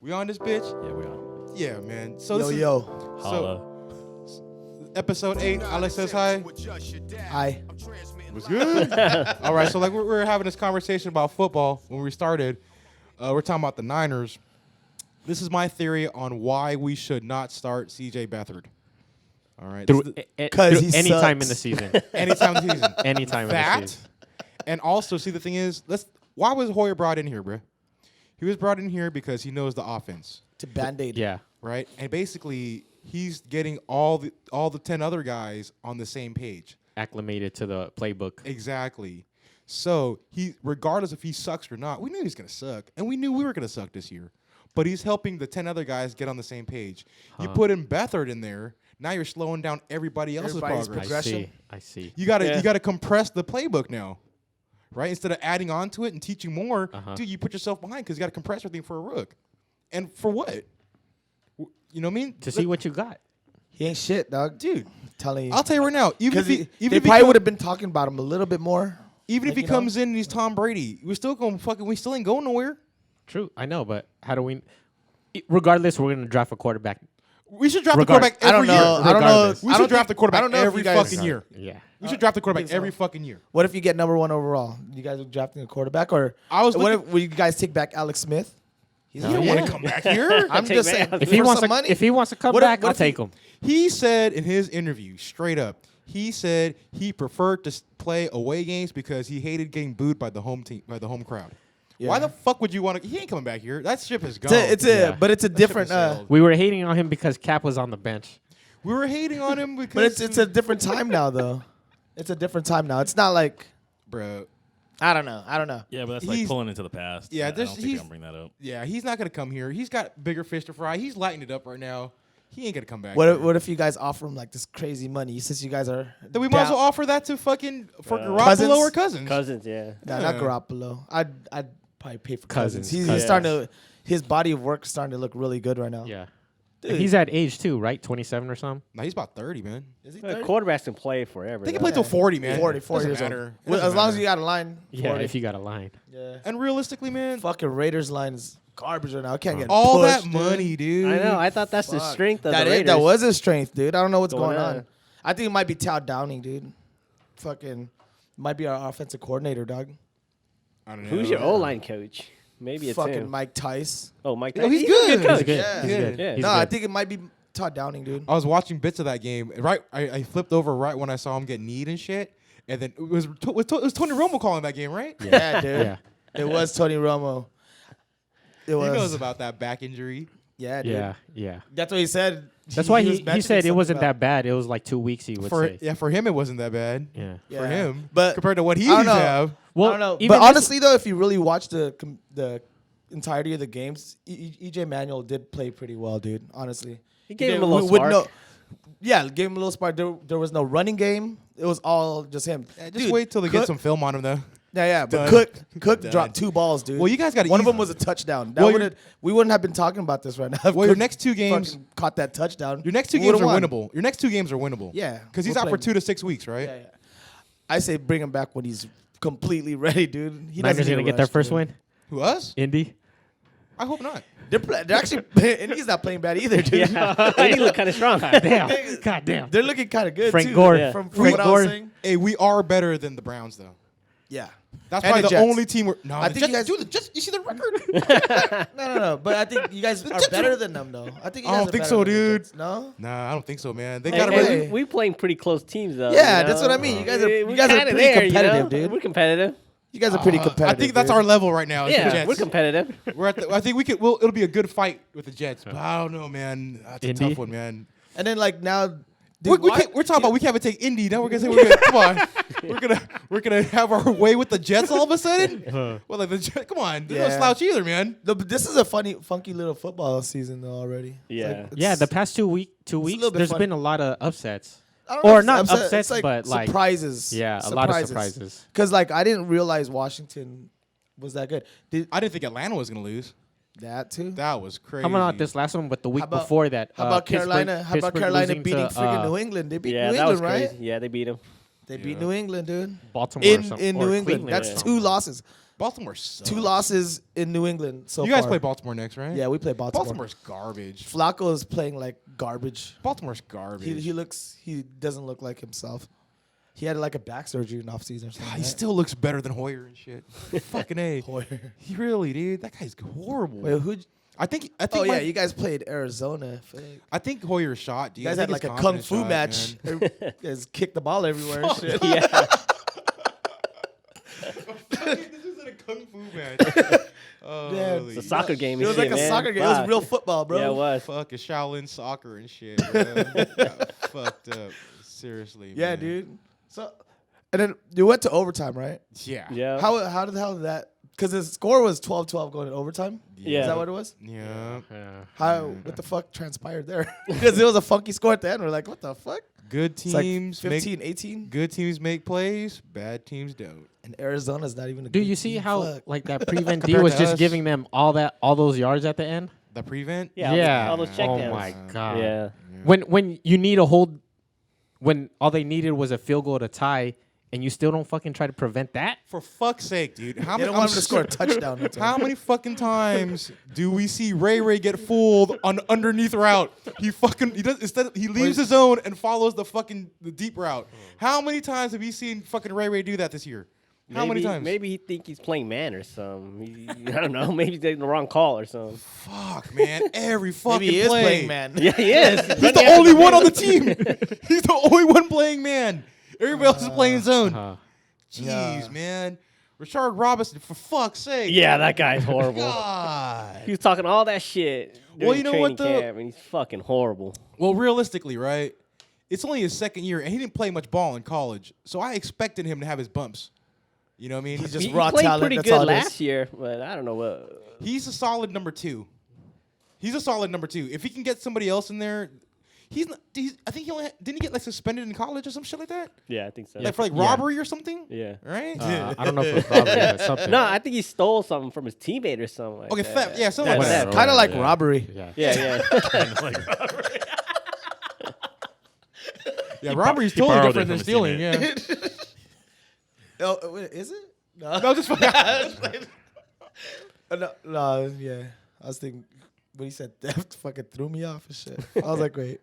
We on this bitch? Yeah, we are. Yeah, man. So Yo, this is, yo. Holla. episode 8. Alex says hi. Hi. Was good. All right, so like we were having this conversation about football when we started. We're talking about the Niners. This is my theory on why we should not start C.J. Beathard. All right, Through, Because he anytime sucks. in the season. anytime this season. Anytime in the That, season. and also see the thing is, why was Hoyer brought in here, bro? He was brought in here because he knows the offense, To Band-Aid. Yeah. right? And basically, he's getting all the 10 other guys on the same page. Acclimated to the playbook. Exactly. So he, regardless if he sucks or not, we knew he was gonna suck, and we knew we were gonna suck this year. But he's helping the 10 other guys get on the same page. You put in Beathard in there, now you're slowing down everybody else's Everybody's progress. progression. I see. You gotta compress the playbook now, right? Instead of adding on to it and teaching more, dude, you put yourself behind because you gotta compress everything for a rook. And for what? You know what I mean? To see what you got. He ain't shit, dog. Dude, I'm telling you. I'll tell you right now. Even if Because he, they probably would have been talking about him a little bit more. even if like, he you know? comes in and he's Tom Brady, we still ain't going nowhere. True. I know, but how do we... Regardless, we're going to draft a quarterback. We should draft the Regardless. quarterback every year. I don't know. Regardless. We I should don't draft the think- quarterback I don't know if every you guys- fucking year. Yeah. We should draft the quarterback think so. every fucking year. What if you get number 1 overall? You guys are drafting a quarterback? Or I was what looking- if will you guys take back Alex Smith? He's You don't Yeah. want to come back here. I'm Take just back saying. Alex If he for wants some to, money, if he wants to come What if- back, what I'll if he- take him. He said in his interview, straight up, he said he preferred to play away games because he hated getting booed by the home team, by the home crowd. Yeah. Why the fuck would you want to? He ain't coming back here. That ship is gone. Yeah. but it's a different. sailed. We were hating on him because Cap was on the bench. We were hating on him because, But it's a different time now, though. It's a different time now. It's not like bro. I don't know. Yeah, but that's He's- like pulling into the past. Yeah, I there's- don't think he's- I'm bring that up. Yeah, he's not gonna come here. He's got bigger fish to fry. He's lighting it up right now. He ain't gonna come back. What here. what if you guys offer him like this crazy money since you guys are? Then we might as down- well offer that to fucking for Garoppolo Cousins? or Cousins. Cousins, yeah. Nah, not Garoppolo. I'd probably pay for Cousins. Cousins. He's Cousins. starting to. His body of work is starting to look really good right now. Yeah. Dude. And he's at age too, right? 27 or something? Nah, he's about 30, man. Is he Well, 30? quarterbacks can play forever. They can though. play till 40, man. 40 Doesn't years matter. old. Doesn't As long as matter. you got a line. Yeah, 40. if you got a line. Yeah. And realistically, man, Fucking Raiders line is garbage right now. I can't get all pushed, that dude. money, dude. I know. I thought that's the Fuck. strength of That the is- Raiders. that was his strength, dude. I don't know what's Going going on. on. I think it might be Todd Downing, dude. Fucking might be our offensive coordinator, dog. I don't know. Who's your O-line coach? Maybe it's Fucking him. Mike Tice. Oh, Mike. No, he's a good. coach. He's good. Yeah. He's good. Yeah. He's No, I good. think it might be Todd Downing, dude. I was watching bits of that game. And right, I flipped over right when I saw him get kneed and shit. And then it was Tony Romo calling that game, right? Yeah, dude. Yeah. It was Tony Romo. It He was. knows about that back injury. Yeah, dude. Yeah, yeah. That's what he said. That's why was he mentioning said it something wasn't about- that bad. It was like 2 weeks, he would say. For him, it wasn't that bad. Yeah. Yeah. For him, But compared to what he I don't used to know. have. Well, I don't know. even But this- honestly, though, if you really watch the entirety of the games, EJ Manuel did play pretty well, dude. Honestly, He gave him did- a little with spark. yeah, gave him a little spark. There was no running game. It was all just him. Just Dude, wait till they Cook- get some film on him, though. Yeah, but Done. Cook Done. dropped 2 balls, dude. Well, you guys gotta One of ease- them was a touchdown. Well, We wouldn't have been talking about this right now. if Well, your Cook next 2 games, fucking caught that touchdown. your next 2 we games are would've won. winnable. Your next 2 games are winnable. Yeah, because he's we're out for playing- 2 to 6 weeks, right? Yeah. I say bring him back when he's completely ready, dude. He Niners doesn't going to need get a their rush, first dude. win? Who us? Indy? I hope not. They're actually, and he's not playing bad either, dude. Yeah. and he looked kind of strong. Damn. God damn. They're looking kind of good Frank too. Gore. Yeah. From Frank what I Gore. was saying. Hey, we are better than the Browns, though. Yeah. That's And probably the the Jets. only team. No, I the think you Jets, guys- dude, the Jets. You see the record? No. But I think you guys are Jets better are- than them, though. I think you I guys don't are think better so, than the dude. Jets. No. Nah, I don't think so, man. They Hey, got to hey, really. we playing pretty close teams, though. Yeah, you know? that's what I mean. You guys are We're pretty kinda there, competitive, dude. We're competitive. You guys are pretty competitive. I think that's dude. our level right now. is the Yeah, Jets. we're competitive. We're at the, I think we could. It'll be a good fight with the Jets, but I don't know, man. That's a Indy? tough one, man. And then like now, We're, dude, we why- can't, we're talking about we can't even take Indy. Now we're gonna say we're gonna come on. We're gonna have our way with the Jets all of a sudden. Well, like the Jets, come on, there's no Yeah. slouch either, man. But this is a funky little football season though already. It's Yeah. like, Yeah, it's- the past 2 weeks, little bit there's funny. been a lot of upsets. I don't know Or if it's not upset, upsets, it's but, like, surprises. Yeah, a lot of surprises. Because like I didn't realize Washington was that good. Did I didn't think Atlanta was gonna lose. that too? That was crazy. How about not this last one, but the week How about- before that? How about Pittsburgh- Carolina? How about Pittsburgh Carolina losing beating to, freaking New England? They beat Yeah, New that was England, right? crazy. Yeah, they beat him. They beat Yeah. New England, dude. Baltimore or In something, New or England. Cleveland That's or 2 something. losses. Baltimore sucks. 2 losses in New England so You guys far. play Baltimore next, right? Yeah, we play Baltimore. Baltimore's garbage. Flacco is playing like garbage. Baltimore's garbage. He doesn't look like himself. He had like a back surgery in offseason or something. God, he right? still looks better than Hoyer and shit. Fucking A. Hoyer. He really, dude. That guy's horrible. Wait, who? I think. Oh yeah, you guys played Arizona. I think Hoyer's shot, dude. You guys I had think like a his kung confidence fu shot, match. man. You guys kicked the ball everywhere and shit. Yeah. This isn't a kung fu match. Yeah, It's a soccer game. It was and like shit, a man. soccer game. It was Fuck. real football, bro. Yeah, it was. Fuck, it's Shaolin soccer and shit. Bro. Got fucked up. Seriously. Yeah, man. dude. So, and then you went to overtime, right? Yeah. Yeah. How did that? Because the score was 12-12 going to overtime. Yeah. Is that what it was? Yeah. What the fuck transpired there? Because it was a funky score at the end. We're like, what the fuck? Good It's like teams 15, make 18. good teams make plays. Bad teams don't. And Arizona's not even a Do good you see team. how Fuck. like that prevent D Compared was to just us. giving them all those yards at the end? The prevent. Yeah, all those Oh checkdowns. my god. Yeah. When you need a hold, when all they needed was a field goal to tie, and you still don't fucking try to prevent that? For fuck's sake, dude. How They many? don't want him to score a touchdown. That's How all. many fucking times do we see Ray get fooled on underneath route? He does instead he leaves his zone and follows the deep route. How many times have we seen fucking Ray do that this year? How many times? Maybe he think he's playing man or something. I don't know. Maybe he's taking the wrong call or something. Fuck, man. Every fucking Maybe he is play. playing man. Yeah, he is. He's the only one on the team. He's the only one playing man. Everybody else is playing zone. Jeez, Yeah. man. Richard Robinson, for fuck's sake. Yeah, that guy's horrible. God. He was talking all that shit. Well, during you know what, training though? camp, and he's fucking horrible. Well, realistically, right? It's only his second year, and he didn't play much ball in college. So I expected him to have his bumps. You know what I mean? He's just He raw played talent. pretty That's good all it is. last year, but I don't know what. He's a solid number 2. He's a solid number 2. If he can get somebody else in there, I think he only didn't he get like suspended in college or some shit like that? Yeah, I think so. Like for like Yeah. robbery or something? Yeah. Right? I don't know if it was robbery, but something. No, I think he stole something from his teammate or something like Okay, that. theft. Yeah, something Yeah, like that. Whatever. kind of like Yeah. robbery. Yeah. Yeah, Yeah, robbery is he totally borrowed different it than from stealing. his Yeah. Oh, wait, is it? No. No, just No, yeah. I was thinking when he said theft, fucking threw me off and shit. I was like, wait.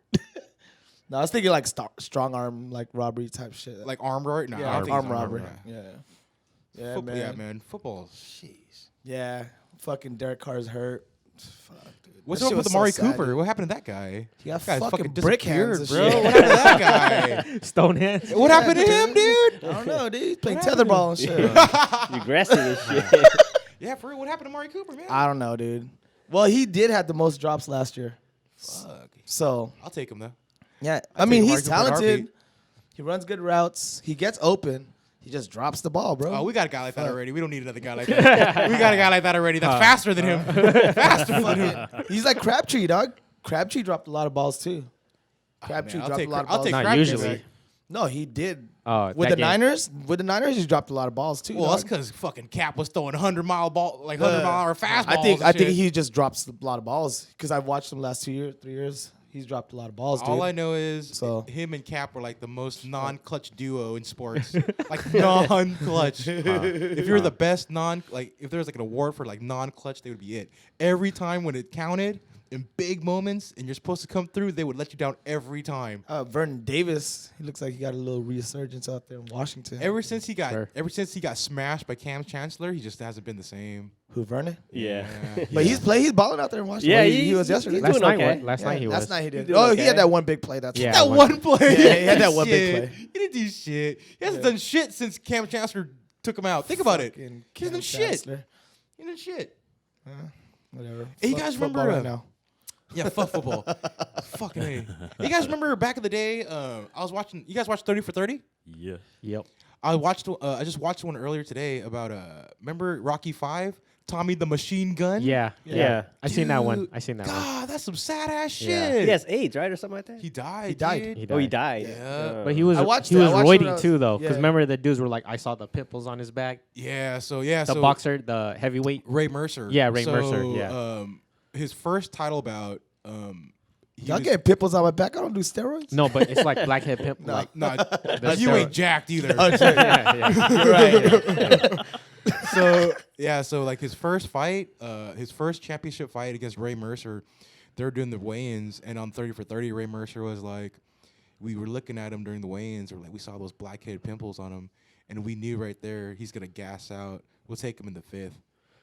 No, I was thinking like strong arm, like robbery type shit. like armed robbery. No, I yeah, don't think arm it's armed robbery. robbery. Yeah, yeah, Football, man. yeah, man. Football. Jeez. Yeah, fucking Derek Carr's hurt. Fuck, dude. What's That up shit with was so Amari sad, Cooper? dude. What happened to that guy? He got That guy's fucking fucking brick disappeared, hands, bro. and What shit. happened to that guy? Stone hands. What happened to him, dude? I don't know, dude. He's playing What happened? tetherball and shit. You aggressive and shit. Yeah, for real. What happened to Amari Cooper, man? I don't know, dude. Well, he did have the most drops last year. Fuck. So, I'll take him though. yeah. I'll I mean, take he's Amari Cooper in a talented. heartbeat. He runs good routes. He gets open. He just drops the ball, bro. Oh, we got a guy like that already. We don't need another guy like that. We got a guy like that already. That's faster than him. Faster than him. He's like Crabtree, dog. Crabtree dropped a lot of balls too. Crabtree Man, dropped a lot of I'll balls. take Not Crabtree usually. back. No, he did. Oh, With that the game. Niners, he dropped a lot of balls too. Well, that's dog. because fucking Cap was throwing 100-mile ball, like 100-mile-an-hour fastballs. I and think shit. he just drops a lot of balls because I've watched him last 2 years, 3 years. He's dropped a lot of balls, dude. All I know is So- him and Cap were like the most non-clutch duo in sports. Like non-clutch. If you're the best if there was like an award for like non-clutch, they would be it. Every time when it counted in big moments and you're supposed to come through, they would let you down every time. Vernon Davis, he looks like he got a little resurgence out there in Washington. Ever since he got Sure. smashed by Cam Chancellor, he just hasn't been the same. Who, Vernon? Yeah. But he's balling out there in Washington. Yeah, Well, he was yesterday. he's Last doing night, okay. last night he Last was. night he did. doing Oh, he okay. had that one big play. That's Yeah. That one play. Yeah, he had that one big Shit. play. He didn't do shit. He hasn't done shit since Cam Chancellor took him out. Think about it. Fucking He hasn't done Cam shit. Chancellor. He didn't shit. Whatever. Hey, you Fuck guys football remember, right now? Yeah, fuck football. Fucking A. You guys remember back in the day? I was watching. You guys watched 30 for 30? Yeah. Yep. I just watched one earlier today about remember Rocky 5? Tommy the Machine Gun? Yeah. Yeah. I seen that one. Dude, I seen that one. God, that's some sad ass shit. Yeah. He has AIDS, right, or something like that. He died. He died. dude. He He died. died. Yeah. But he was I watched he it. was I watched it when I roiding was- too though, because yeah. remember the dudes were like, I saw the pimples on his back. Yeah. So The boxer, the heavyweight. Ray Mercer. Yeah, Ray Mercer, yeah. His first title bout. He Y'all was- get pimples on my back. I don't do steroids. No, but it's like blackhead pimp. Like No, the you steroid- ain't jacked either. yeah, yeah. You're right. So yeah, so like his first fight, his first championship fight against Ray Mercer, they're doing the weigh-ins, and on 30 for 30, Ray Mercer was like, we were looking at him during the weigh-ins, or like we saw those blackhead pimples on him, and we knew right there he's gonna gas out. We'll take him in the 5th.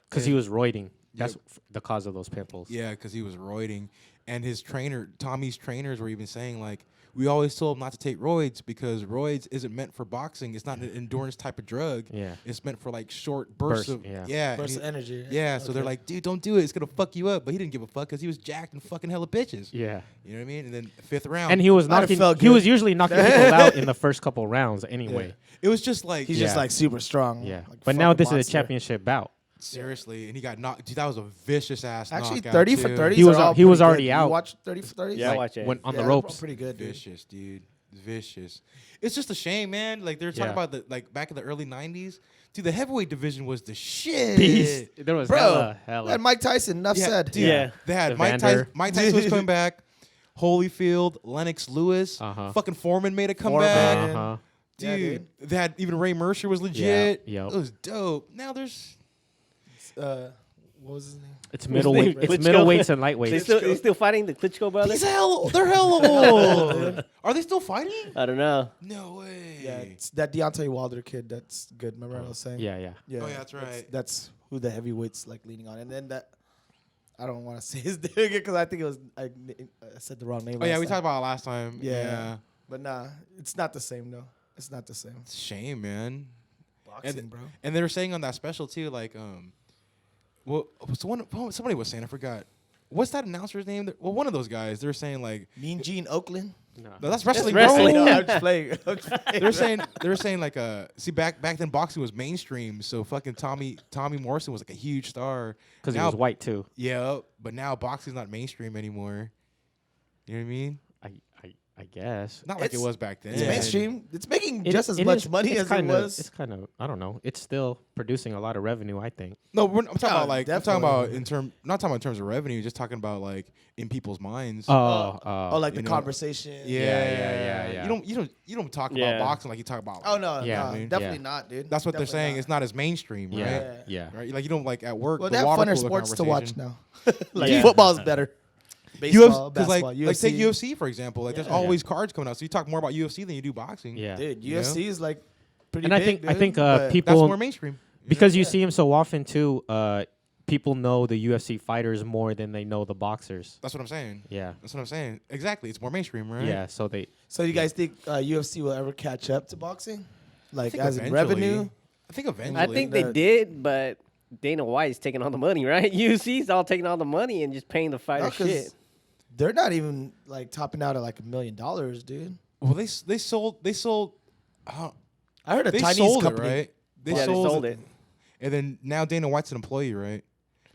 Because he was roiding. That's Yep. the cause of those pimples. Yeah, because he was roiding, and his trainer, Tommy's trainers, were even saying like, we always told him not to take roids because roids isn't meant for boxing. It's not an endurance type of drug. Yeah. It's meant for like short bursts Burst, of yeah. and Burst he- of energy. Yeah, so they're Okay. like, dude, don't do it. It's gonna fuck you up. But he didn't give a fuck because he was jacked and fucking hella bitches. Yeah. You know what I mean? And then 5th round, And he was Might have knocking. felt He was good. usually knocking people out in the first couple rounds anyway. it was just like He's Yeah. just like super strong. Yeah. like But now fucking this is a monster. championship bout. seriously, and he got knocked. Dude, that was a vicious ass Actually, knockout. 30 for too. 30. He was already out. You watch 30 for 30? Yeah, I Like, watch it. when on the Yeah, ropes. Pretty good, dude. Vicious, dude. Vicious. It's just a shame, man. Like they're talking Yeah. about the like back in the early '90s. Dude, the heavyweight division was the shit. Beast. There was Bro, hella. and Mike Tyson, enough Yeah, said. dude, Yeah. They had Mike Evander. Tyson. Mike Tyson was coming back. Holyfield, Lennox Lewis, Uh-huh. fucking Foreman made a Foreman. comeback. Uh-huh. Yeah, Dude, they had even Ray Mercer was legit. yep. It was dope. Now there's What was his name? It's name? middleweight. It's Klitschko? middleweights and They lightweights. still fighting the Klitschko brothers? they're hella old. Are they still fighting? I don't know. No way. Yeah, it's that Deontay Wilder kid. That's good. Remember I was saying? Yeah, yeah. Yeah. Oh, yeah, that's right. That's who the heavyweights like leaning on. And then that, I don't want to say his name again because I think it was, I said the wrong name. Oh yeah, last we time. talked about it last time. Yeah. But nah, it's not the same though. It's not the same. It's a shame, man. Boxing, bro. And they were saying on that special too, like, well, somebody was saying, I forgot. What's that announcer's name? Well, one of those guys. They were saying like, Mean Gene Oakland. No. no, that's wrestling. wrestling. bro. No, I'm just playing. I'm just playing. They were saying like, see, back then boxing was mainstream, so fucking Tommy Morrison was like a huge star. Because he Now- was white too. Yeah, but now boxing's not mainstream anymore. You know what I mean? I guess. Not like it It's- was back then. It's mainstream. It's making It- just as it much is- money it's as it kinda- was. It's kind of. I don't know. It's still producing a lot of revenue. I think. No, I'm talking Yeah, about like I'm talking about definitely. not talking about in terms of revenue, just talking about like in people's minds. Oh, oh, like you the know. conversation. yeah. You don't talk Yeah. about boxing like you talk about. Oh no, Yeah, no, I mean, definitely yeah. not, dude. That's what they're Definitely saying. not. It's not as mainstream, Yeah, right? yeah. Right. Like you don't like at work. Well, the they have water funner cooler sports to watch conversation. now. Like Yeah. football's better. Baseball, UFC, because basketball, like take UFC. UFC for example. Like there's Yeah. always cards coming out, so you talk more about UFC than you do boxing. Yeah. Dude, You know? UFC is like pretty And I big, think dude, but That's people more mainstream. because you see him so often too. People know the UFC fighters more than they know the boxers. That's what I'm saying. Yeah. That's what I'm saying. Exactly. It's more mainstream, right? Yeah. So they. So you guys think UFC will ever catch up to boxing? Like think as in eventually. revenue? I think eventually. I think they the- did, but Dana White's taking all the money, right? UFC's all taking all the money and just paying the No, fighter 'cause shit. they're not even like topping out at like $1 million, dude. Well, they sold. I heard a They Chinese sold company. it, right? Yeah, they sold it. And then now Dana White's an employee, right?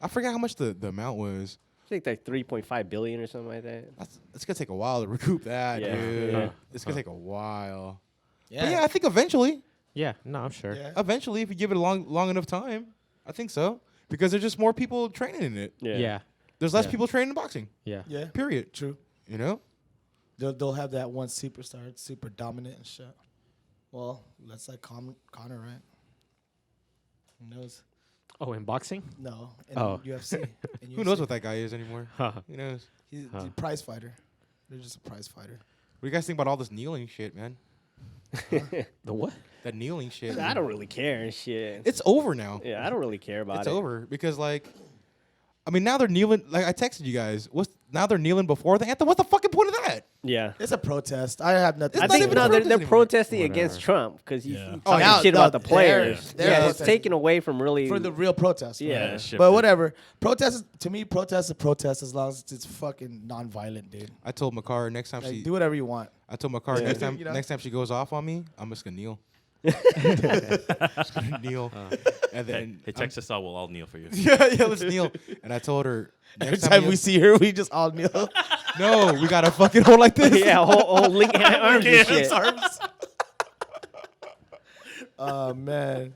I forgot how much the amount was. I think like 3.5 billion or something like that. It's gonna take a while to recoup that, Yeah. dude. Yeah. It's gonna take a while. Yeah, But yeah, I think eventually, Yeah. No, I'm sure. Yeah. eventually, if you give it a long enough time, I think so. Because there's just more people training in it. Yeah. There's less Yeah. people training in boxing. Yeah. Yeah, Period. true. You know? They'll have that one superstar, that's super dominant and shit. Well, that's like Connor, right? Who knows? Oh, in boxing? No, in Oh. UFC. In Who knows what that guy is anymore? Who knows? He's a prize fighter. They're just a prize fighter. What do you guys think about all this kneeling shit, man? The what? That kneeling shit. I don't really care and shit. It's over now. Yeah, I don't really care about It's it. over because like, I mean, now they're kneeling. Like I texted you guys. Now they're kneeling before the anthem. What's the fucking point of that? Yeah. It's a protest. I have nothing. I It's to not think say even about a no, it. protest they're anymore. protesting against Whatever. Trump because he's Oh, talking now- shit no, about the they're- players. they're Yeah, it's protesting. taken away from really. For the real protest. Yeah. right? Yeah, shifted. But whatever. Protest to me, protest is protest as long as it's fucking non-violent, dude. I told Makar next time Like, she. do whatever you want. I told Makar Yeah. next time. You know? Next time she goes off on me, I'm just gonna kneel. Just gonna kneel, and then Hey, text us out. We'll all kneel for you. yeah, let's kneel. And I told her Every next time you- we see her, we just all kneel. no, we gotta fucking hold like this. yeah, whole link arms and shit. Oh man.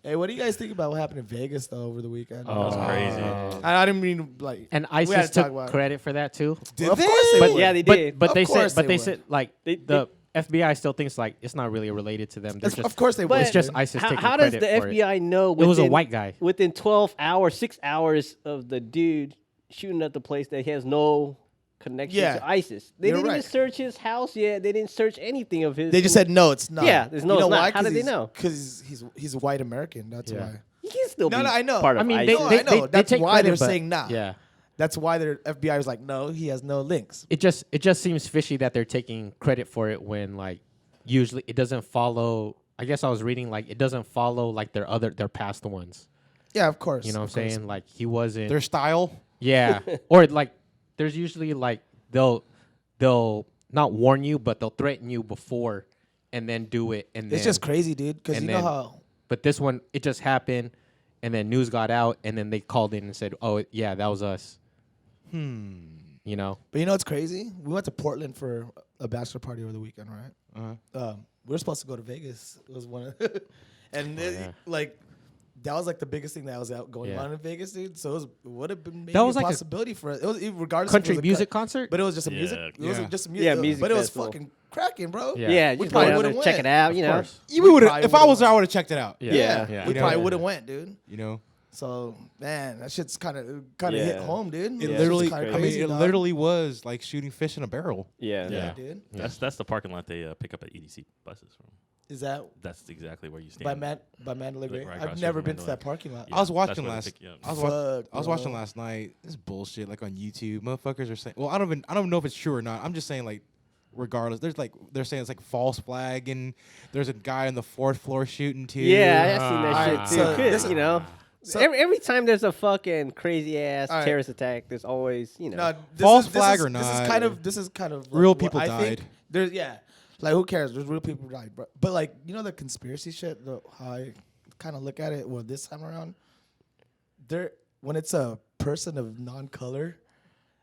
Hey, what do you guys think about what happened in Vegas though over the weekend? That was crazy. I didn't mean to, like. And we had ISIS to talk took about it. credit for that too. Did Well, of they? course they But would. Yeah, they did. But Of they course said. But they they would. said like They- the FBI still thinks like it's not really related to them. They're Of just, course they But would. it's just dude. ISIS taking How does the credit for it. FBI know? It was a within- white guy. Within 12 hours, 6 hours of the dude shooting up the place that he has no connection Yeah. to ISIS. They You're didn't right. even search his house yet. They didn't search anything of his. They just said no, it's not. Yeah, there's no, You know it's not. why? How did they know? Because he's a white American. That's Yeah. why. He can still No, be no, I know. part I of mean, ISIS. No, they, I know. they That's take why credit, they're but- saying nah. Yeah. That's why their FBI was like, no, he has no links. It just seems fishy that they're taking credit for it when like usually it doesn't follow. I guess I was reading like it doesn't follow like their past ones. Yeah, of course. You know what I'm of course. saying? Like he wasn't. Their style. Yeah. Or like there's usually like they'll not warn you, but they'll threaten you before and then do it. And It's then, just crazy, dude. Because and you know then- how. But this one, it just happened, and then news got out, and then they called in and said, "Oh yeah, that was us." You know. But you know what's crazy? We went to Portland for a bachelor party over the weekend, right? We were supposed to go to Vegas. It was one of, and yeah. like that was like the biggest thing that was out going Yeah. on in Vegas, dude. So it would have been maybe That was a like a possibility for us. It was regardless. Country if it was a music concert. but it was just a Yeah. music. It was Yeah. just a music. Yeah, music But it was festival. fucking cracking, bro. Yeah. Yeah, We you probably probably would've want to check went. it out. Of You know, course. You would probably if I would've was there, I went. would have checked it out. Yeah. Yeah, Yeah. we You probably know? would have went, dude. You know, So man, that shit's kind of hit Yeah. home, dude. it Yeah, literally. it's I mean, crazy, it dog. literally was like shooting fish in a barrel. yeah, Yeah. dude. That's the parking lot they pick up at EDC buses from. Is that That's exactly where you stand. by Mandalay Bay? Right across I've from never been to Mandalay. that parking lot. Yeah, I was that's watching where they last. pick you up. I was, Fuck, I was bro. watching last night. This bullshit like on YouTube. Motherfuckers are saying. Well, I don't know if it's true or not. I'm just saying like, regardless, there's like they're saying it's like false flag, and there's a guy on the 4th floor shooting too. Yeah, I seen that Alright, shit too. so 'Cause, this is- you know, so- every time there's a fucking crazy ass Alright. terrorist attack, there's always No, False flag or This is not, kind of real what people I think. died. There's like who cares? There's real people who died, bro. But like you know the conspiracy shit. How I kind of look at it. Well, this time around, when it's a person of non-color,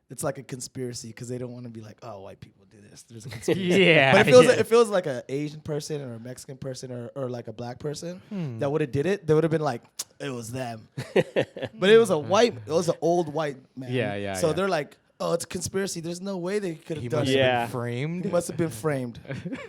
it's like a conspiracy because they don't want to be like, oh, white people do this. There's a conspiracy. Yeah. But if yeah. it feels like an Asian person or a Mexican person or like a black person Hmm. that would have did it, they would have been like, it was them. But it was it was an old white man. Yeah, yeah, So yeah. they're like, oh, it's a conspiracy. There's no way they could He have done must it. Yeah. have been framed. He must have been framed.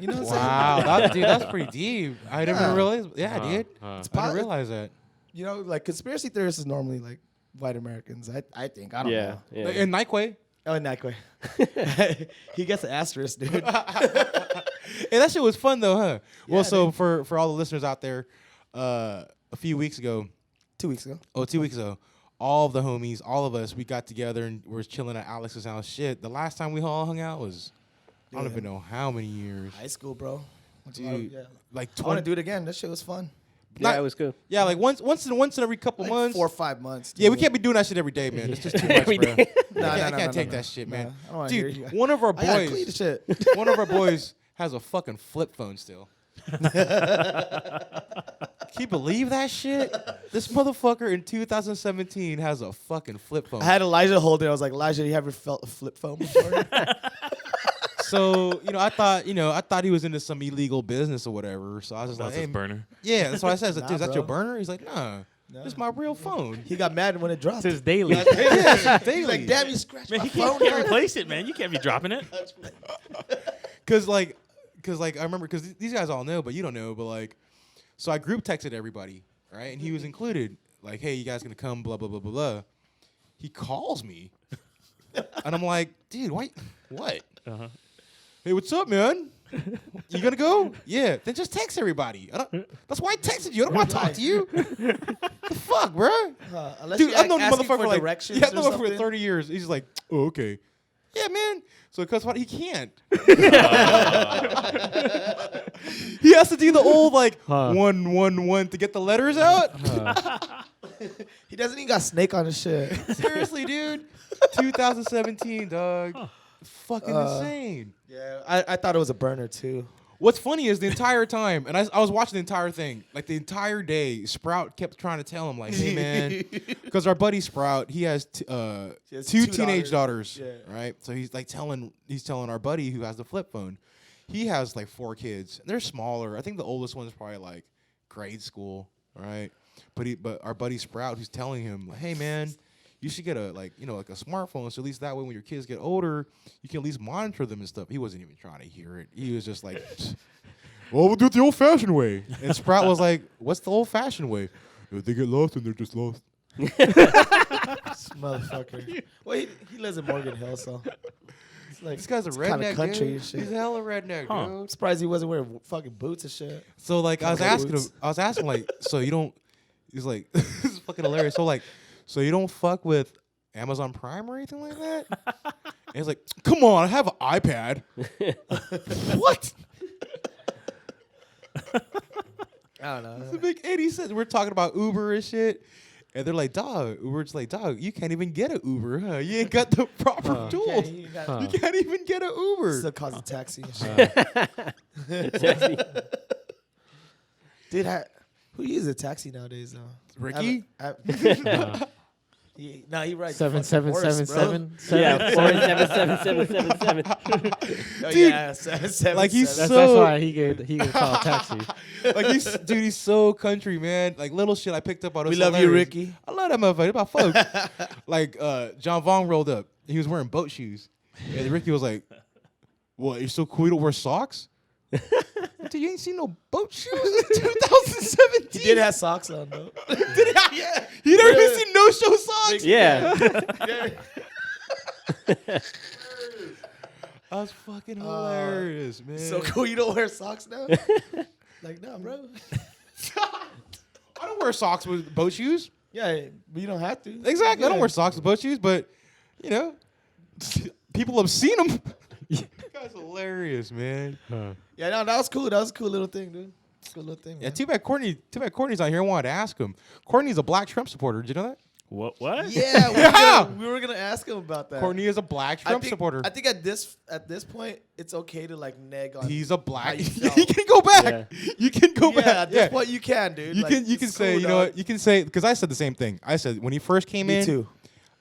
You know what I'm Wow, dude, that's pretty deep. I didn't Yeah. realize. Yeah, dude, saying? I didn't Poli- realize that. You know, like conspiracy theorists is normally like white Americans. I think. I don't Yeah, know. yeah. In Nike. Oh, in that way. He gets an asterisk, dude. Hey, that shit was fun though, huh? Yeah, Well, so dude. for all the listeners out there, a few weeks ago, 2 weeks ago. 2 weeks ago, all of the homies, all of us, we got together and we were chilling at Alex's house. Shit, the last time we all hung out was I don't Yeah. even know how many years. High school, bro. Went to a lot of- Dude, yeah. like I want 20. to do it again. That shit was fun. Yeah, Not- it was good. Yeah, like once in every couple Like months. 4 or 5 months. Yeah, we dude. can't be doing that shit every day, man. It's just too much, Every bro. day. I can't take that shit, man. Nah, I don't wanna hear Dude, you. one of our I gotta clean the boys, shit. one of our boys has a fucking flip phone still. Can you believe that shit? This motherfucker in 2017 has a fucking flip phone. I had Elijah hold it. I was like, Elijah, you ever felt a flip phone before? So, I thought he was into some illegal business or whatever. So I was just That's like, his hey, burner. yeah, that's what I said. I was like, Nah, dude, is that your bro. burner? He's like, nah, this is my real phone. He got mad when it dropped. It's daily. Yeah, He's like, damn, you scratched Man, my he phone. can't replace it, man. You can't be dropping it. Cause like I remember, cause these guys all know, but you don't know, but like, so I group texted everybody, right? And he was included. Like, hey, you guys gonna come? Blah blah blah blah blah. He calls me, and I'm like, dude, what? Hey, what's up, man? You gonna go? Yeah. Then just text everybody. That's why I texted you. I don't want to talk to you. The fuck, bro? Unless Dude, you I've known the asking motherfucker for for like directions yeah, I've or known him for something. 30 years. He's like, oh, okay. Yeah, man. So because what he can't. He has to do the old like 111 to get the letters out. He doesn't even got snake on his shit. Seriously, dude. 2017, dog. Fucking insane. Yeah, I thought it was a burner too. What's funny is the entire time, and I was watching the entire thing, like the entire day, Sprout kept trying to tell him, like, hey, man, because our buddy Sprout, he has has two two teenage daughters, Yeah. right? So he's telling our buddy who has the flip phone, he has like 4 kids. They're smaller. I think the oldest one is probably like grade school, right? But our buddy Sprout, who's telling him, hey, man, you should get a like a smartphone, so at least that way when your kids get older, you can at least monitor them and stuff. He wasn't even trying to hear it. He was just like, well, we'll do it the old-fashioned way. And Sprout was like, what's the old-fashioned way? If they get lost, and they're just lost. This motherfucker. Well, he lives in Morgan Hill, so it's like This guy's a it's kinda redneck, country dude. and shit. He's hella redneck, Huh. dude. I'm surprised he wasn't wearing fucking boots and shit. So like I was Boots. asking like, so you don't? He's like, this is fucking hilarious. So like, so you don't fuck with Amazon Prime or anything like that? And he's like, come on, I have an iPad. What? I don't know. Doesn't make any sense. We're talking about Uber and shit. And they're like, dog, Uber's just like, dog, you can't even get an Uber, huh? You ain't got the proper tools. You You can't even get an Uber. still calls a taxi and shit. Taxi. Dude, who uses a taxi nowadays, though? Ricky? He rides 7777. Yeah, 477777. Oh, Dude, yeah, 777. like he's That's so why he could call a taxi. like he's so country, man. Like little shit I picked up on. We us love you, hilarious. Ricky. I love that motherfucker. About folks. Like John Vaughn rolled up. He was wearing boat shoes, and Ricky was like, "What? You're so cool. You don't wear socks." Dude, you ain't seen no boat shoes in 2017. He did have socks on, though. Yeah, you never even seen no show socks. Yeah. That's fucking hilarious, man. So cool, you don't wear socks now? Like, no, bro. I don't wear socks with boat shoes. Yeah, but you don't have to. Exactly. I don't Yeah. wear socks with boat shoes, but you know, people have seen them. That's hilarious, man. Yeah, no, that was cool. That was a cool little thing, dude. It's a cool little thing. Yeah, Man. too bad Courtney's not here. I wanted to ask him. Courtney's a black Trump supporter. Did you know that? What? Yeah, Yeah. we were gonna ask him about that. Courtney is a black I Trump think, supporter. I think at this point, it's okay to like neg on. He's a black. you You felt. can go back. You can go yeah, back. at this point you can, dude. You Like, can it's say, cool, you know dog. what? You can say, because I said the same thing. I said when he first came Me in, too.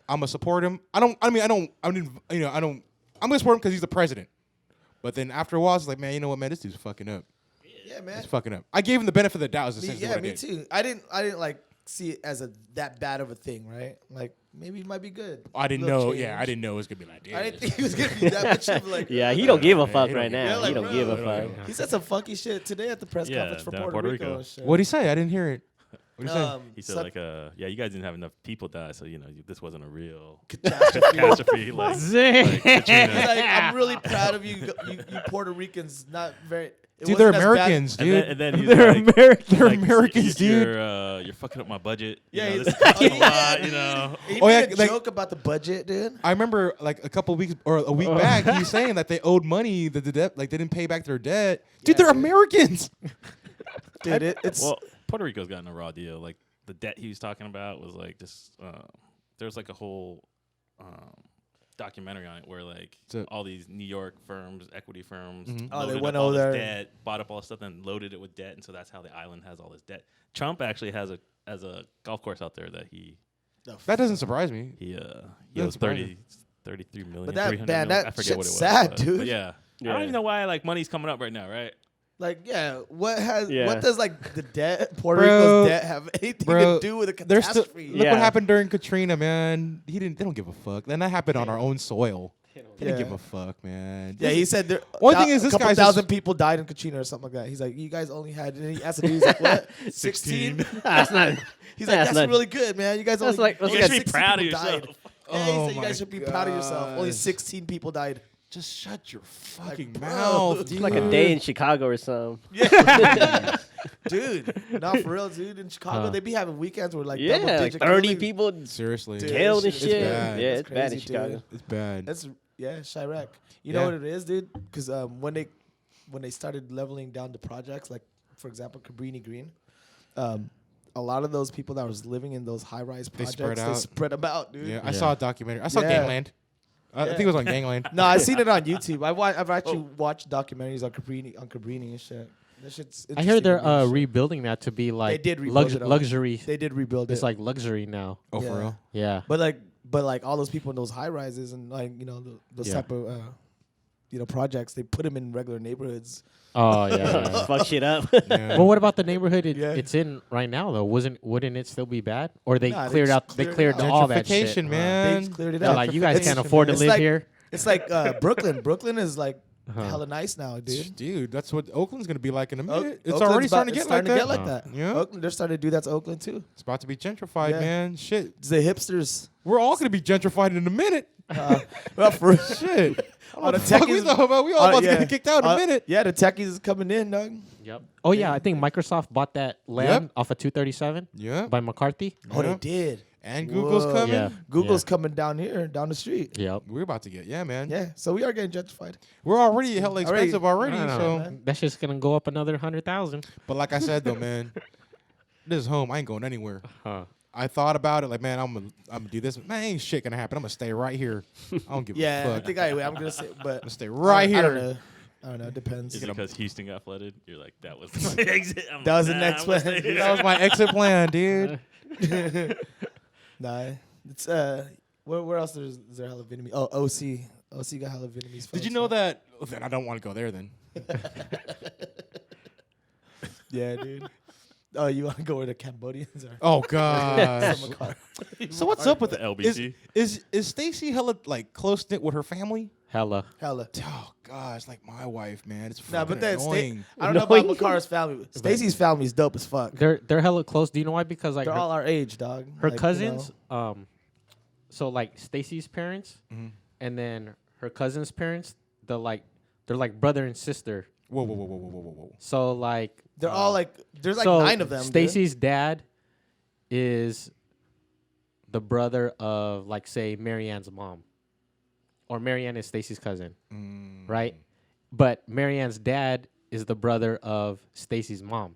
I'm gonna support him. I'm gonna support him because he's the president. But then after a while, it's like, man, you know what, man, this dude's fucking up. Yeah, man. He's fucking up. I gave him the benefit of the doubt. Is essentially Yeah, what I me did. too. I didn't like see it as that bad of a thing, right? Like maybe it might be good. I didn't Little know. change. Yeah, I didn't know it was gonna be like this. I didn't think he was gonna be that much of like. Yeah, he don't give a fuck he don't right give a now. fuck. He don't Yeah, give a like, fuck. bro. He said some funky shit today at the press Yeah, conference for down in Puerto Puerto Rico. Rico. And shit. What'd he say? I didn't hear it. What'd he say? He said so- like, yeah, you guys didn't have enough people die, so this wasn't a real catastrophe. catastrophe. Like, Zing. Katrina. He's like, I'm really proud of you Puerto Ricans. Not very. It Dude, they're wasn't as bad- Americans, And dude. then, and then he's They're like, American. They're like, Americans, dude. You're fucking up my budget. Yeah, You know, he's- this is costing a Yeah, lot. You dude. know. He Oh, made yeah, a like- joke about the budget, dude. I remember like a couple weeks or a week back, he was saying that they owed money, the debt, like they didn't pay back their debt. Dude, Yeah, they're dude. Americans. Dude, it's Well, Puerto Rico's gotten a raw deal. Like the debt he was talking about was like just there's like a whole documentary on it where like So- all these New York firms, equity firms, Oh, they loaded went up all over this there. debt, bought up all this stuff, and loaded it with debt, and so that's how the island has all this debt. Trump actually has a golf course out there that he That doesn't surprise me. owes surprising. 33 million. But that- 300 man, million. that I forget shit's what it was. sad, but dude. yeah. I Yeah. don't even know why like money's coming up right now, right? like, yeah. What Yeah. does like the debt, Puerto Bro, Rico's debt, have anything bro, to do with a There's still, catastrophe? look Yeah. what happened during Katrina, man. They don't give a fuck. Then that happened on our own soil. They didn't Yeah. give a fuck, man. Yeah, he said there. One thing is this a couple guy's thousand just- people died in Katrina or something like that. He's like, you guys only had. And he asked the dude, he's like, what? 16. That's not. He's like, that's not- really good, man. You guys That's only. like- that's only You guys should be 16 proud of people yourself. died. Yeah, he Oh said you my guys should be proud of yourself. Only God. 16 people died. Just shut your fucking bro. mouth, It's dude. Like a day in Chicago or something. Yeah, dude. Not for real, dude. In Chicago, Huh. they be having weekends where like Yeah, like double-digit 30 killing. people Seriously, Dude, killed and it's shit. bad. Yeah, It's it's bad in crazy, Chicago. dude. it's bad. That's Chirac. You Yeah. know what it is, dude? Because when they started leveling down the projects, like for example, Cabrini Green, a lot of those people that was living in those high-rise projects, spread they out. spread them out, dude. Yeah, I saw a documentary. I saw Yeah. Gangland. I think it was on Gangland. No, I seen it on YouTube. I've actually watched documentaries on Cabrini and shit. That shit's. I hear interesting they're to me and shit. rebuilding that to be like did rebuild it all. luxury. They did rebuild It's it. like luxury now. Oh, Yeah. for real? Yeah. But like all those people in those high rises and like those Yeah. type of projects. They put them in regular neighborhoods. Oh yeah. Fuck shit up. Yeah. Well, what about the neighborhood Yeah. it's in right now though? Wouldn't it still be bad? Or they Nah, they cleared just out? They cleared it cleared out. all that shit. Gentrification, They man. just cleared it They're out. like, you guys can't afford to It's live like- here. It's like Brooklyn. Brooklyn is like Uh-huh. hella nice now, dude. Dude, that's what Oakland's gonna be like in a minute. It's Oakland's already about- starting to it's get like that. like that. Yeah. Oakland, they're starting to do that to Oakland too. It's about to be gentrified, Yeah. man. Shit, It's the hipsters. we're all gonna be gentrified in a minute. Well, for Shit. All What the the fuck we techies- talking about? We all about to get kicked out in a minute. Yeah, the techies is coming in, dog. Yep. Oh yeah, I think Microsoft bought that land off of 237 Yeah. by McCarthy. Oh, Yeah. they did. And Google's Whoa. coming. Yeah. Google's coming down here, down the street. Yep. We're about to get, yeah, man. Yeah, so we are getting gentrified. We're already hella expensive already. I don't So, know. That's just gonna go up another 100,000. but like I said though, man, this is home. I ain't going anywhere. Huh. I thought about it, like, man, I'm gonna do this. Man, ain't shit gonna happen. I'm gonna stay right here. I don't give Yeah, a I fuck. think I'm gonna say, but I'm gonna stay right I don't here. know. I don't know. It depends. Is it because Houston got flooded? You're like, that was my exit. I'm That like, was the nah, next I'm gonna plan. stay here. That was my exit plan, dude. Nah, it's where else is there hella Vietnamese? Oh, OC got hella Vietnamese. Did you folks, know huh? that? Oh, then I don't want to go there. Then Yeah, dude. Oh, you want to go where the Cambodians are? oh god. So what's up with The the LBC. Is Stacy hella like close knit with her family? Hella. Hella. Oh gosh, like my wife, man. It's Nah, fucking but that's annoying. I don't know about Makara's family. Stacy's family is dope as fuck. They're hella close. Do you know why? Because like They're all our age, dog. her Like, you cousins, know. so like Stacy's parents, Mhm. and then her cousin's parents, they're like brother and sister. Whoa, whoa, whoa, whoa, whoa, whoa, whoa. So like They're all like. There's like so 9 of them. dude. Stacy's dad is the brother of like say Marianne's mom, or Marianne is Stacy's cousin, right? But Marianne's dad is the brother of Stacy's mom.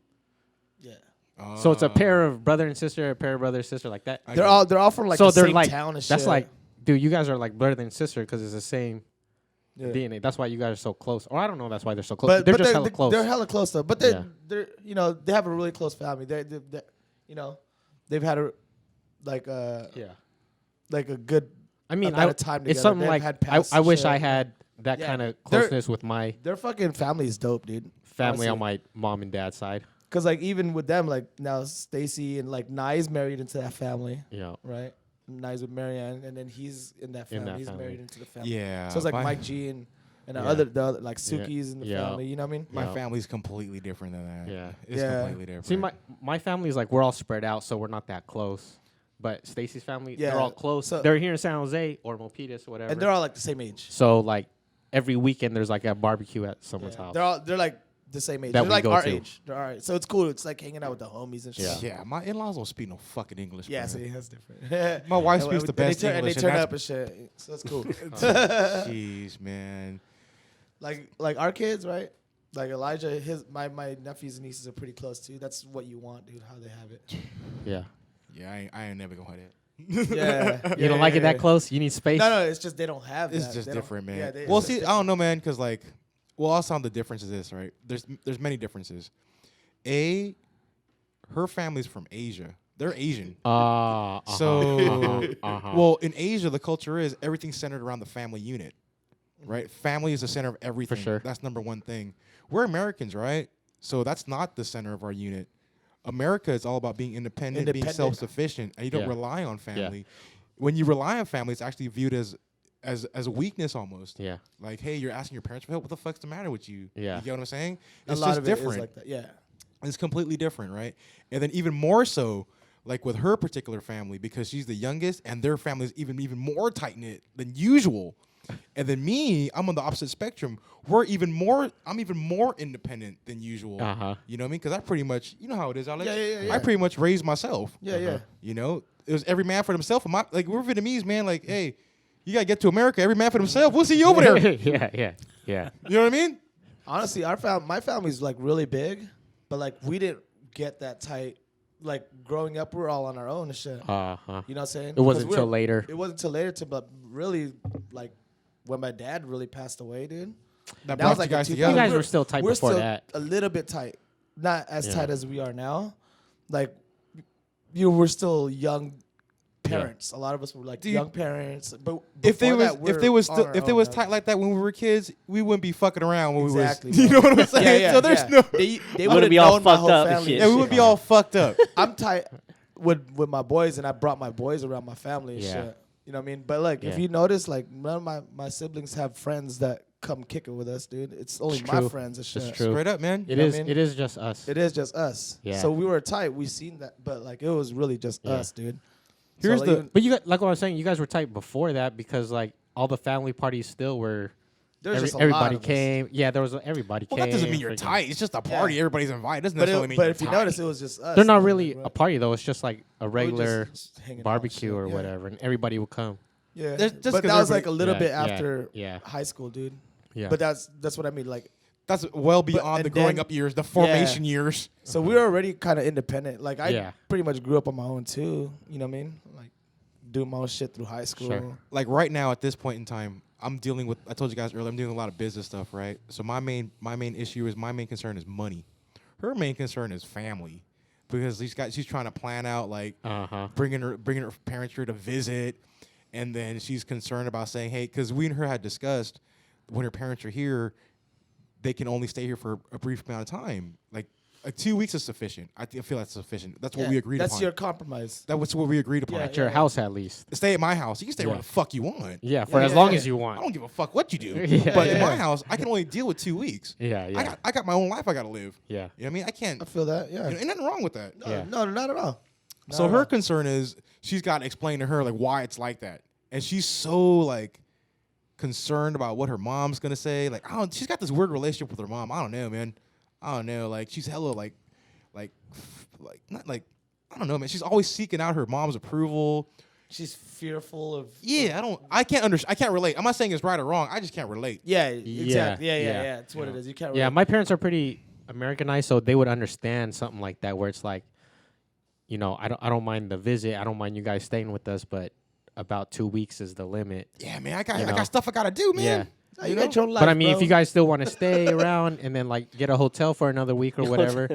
Yeah. So it's a pair of brother and sister, a pair of brother and sister like that. I They're get all from like so the they're same like town and shit. that's like, dude, you guys are like brother and sister because it's the same Yeah. DNA. That's why you guys are so close. Or I don't know. That's why they're so close. But They're just hella close. They're hella close though. But Yeah. they're they have a really close family. They they've had a like yeah. like a good. I mean, amount of time it's together. something They've like had I past wish shit. I had that Yeah. kind of They're- closeness with my Their fucking family is dope, dude. family on honestly. my mom and dad's side. Cause like even with them, like now Stacy and like Nye's married into that family, Yeah. right? Nye's with Marianne, and then he's in that In family. that He's family. married into the family. Yeah. So it's like my, Mike G and the Yeah. other like Yeah. Suki's in the Yeah. family. You know what I mean? my Yeah. family's completely different than that. Yeah. It's Yeah. completely different. See, my family's like we're all spread out, so we're not that close. But Stacy's family, Yeah, they're all close. so- They're here in San Jose or Milpitas, whatever. And they're all like the same age. so like every weekend there's like a barbecue at someone's Yeah. house. They're like the same age. That They're we like go our to. age. They're all right. So it's cool. It's like hanging out with the homies and shit. Yeah. yeah, my in-laws don't speak no fucking English. Yeah, bro. see, that's different. My wife And speaks the and they best turn- English, and they and turn that's- up and shit. So that's cool. Jeez, man. like our kids, right? Like Elijah, my nephews and nieces are pretty close too. That's what you want, dude. How they have it. Yeah. Yeah, I ain't never gonna have that. Yeah. You don't like it that close? You need space? No, it's just they don't have. It's that. just They don't- different, man. Yeah, they- well, it's see, just I don't know, man, because like, well, I'll sound the difference is this, right? There's many differences. Her family's from Asia. They're Asian. So, well, in Asia, the culture is everything's centered around the family unit, right? Family is the center of everything. sure. That's number one thing. We're Americans, right? So that's not the center of our unit. America is all about being independent, being Independent. self-sufficient, and you don't Yeah. rely on family. When you rely on family, it's actually viewed as a weakness almost. yeah. Like, hey, you're asking your parents for help. What the fuck's the matter with you? Yeah. You get what I'm saying? a It's lot just of it is different. like that. Yeah. It's completely different, right? And then even more so, like with her particular family, because she's the youngest, and their family is even more tight knit than usual. And then me, I'm on the opposite spectrum. I'm even more independent than usual. Uh-huh. You know what I mean? Because I pretty much, you know how it is, Alex. Yeah. I pretty much raised myself. Yeah, yeah. You know, it was every man for himself. And like we're Vietnamese, man. Like, hey, you gotta get to America. Every man for himself. We'll see you over there. You yeah. know what I mean? Honestly, my family's like really big, but like we didn't get that tight. Like growing up, we were all on our own and shit. Uh-huh. You know what I'm saying? It wasn't 'Cause till later. It wasn't till later, but really, like when my dad really passed away, dude. That That brought was you like guys in together. You guys we're- were still tight we're before still that. A little bit tight, not as Yeah. tight as we are now. Like, you were still young parents. A lot of us were like young parents. But if they before was that, if they we're was on still, our if they own was now. tight like that when we were kids, we wouldn't be fucking around when Exactly, we was. You bro. know what I'm saying? Yeah, yeah, so there's yeah. no. They Wouldn't would be be all known my fucked whole up and family. shit. Yeah, we would be all fucked up. I'm tight with my boys, and I brought my boys around my family and Yeah. shit. You know what I mean? But like, if Yeah. you notice, like none of my siblings have friends that come kick it with us, dude. It's only It's my true. friends and shit. It's true. Straight up, man. It know is. what I mean? It is just us. It is just us. Yeah. So we were tight. We seen that, but like it was really just Yeah. us, dude. Here's So, the- even- But you got like what I was saying. You guys were tight before that because like all the family parties still were. there's just a lot Everybody of us. came. Yeah, there was everybody Well, came. that doesn't mean you're freaking- tight. It's just a party. Yeah. Everybody's invited. Doesn't But, necessarily mean but you're if you tight. notice, it was just us. They're not dude, really like, a party though. It's just like a we were regular just hanging out, barbecue shit. or Yeah. whatever, and everybody would come. Yeah, Just but 'cause that was like everybody- a little Yeah, bit yeah, after yeah. high school, dude. Yeah. But that's what I mean. Like, That's well beyond the and growing then- up years, the formation years. so we were already kind of independent. Like, I Yeah. pretty much grew up on my own too. You know what I mean? Like, doing my own shit through high school. Sure. Like right now at this point in time, I'm dealing with. I told you guys earlier, I'm doing a lot of business stuff, right? So my main issue is my main concern is money. Her main concern is family, because she's trying to plan out like bringing her parents here to visit, and then she's concerned about saying, hey, because we and her had discussed when her parents are here, they can only stay here for a brief amount of time. Like 2 weeks is sufficient. I feel that's sufficient. That's what we agreed That's upon. your compromise. That was what we agreed upon. Yeah, At your house at least. Stay at my house. You can stay where Yeah. the fuck you want. Yeah, for Yeah, as yeah, long yeah. as you I want. don't give a fuck what you do. Yeah, But in yeah. my house, I can only deal with 2 weeks. Yeah, yeah, I got my own life I got to live. yeah. You know what I mean? I can't. I feel that. Yeah. Ain't nothing wrong with that. No, Yeah. no, not at all. Not So at her all. concern is she's got to explain to her like why it's like that, and she's so like concerned about what her mom's gonna say. Like she's got this weird relationship with her mom. I don't know, man. I don't know. Like she's hella like not like I don't know, man. She's always seeking out her mom's approval. she's fearful of. Yeah, I can't relate. I'm not saying it's right or wrong. I just can't relate. Yeah, exactly. Yeah, yeah, yeah. yeah. That's what it is. You can't. Yeah, really- my parents are pretty Americanized, so they would understand something like that, where it's like, you know, I don't mind the visit. I don't mind you guys staying with us, but about 2 weeks is the limit. Yeah, man. I You know. got stuff I gotta do, man. Yeah. No, you got your own life, But I mean, bro. if you guys still want to stay around and then like get a hotel for another week or whatever,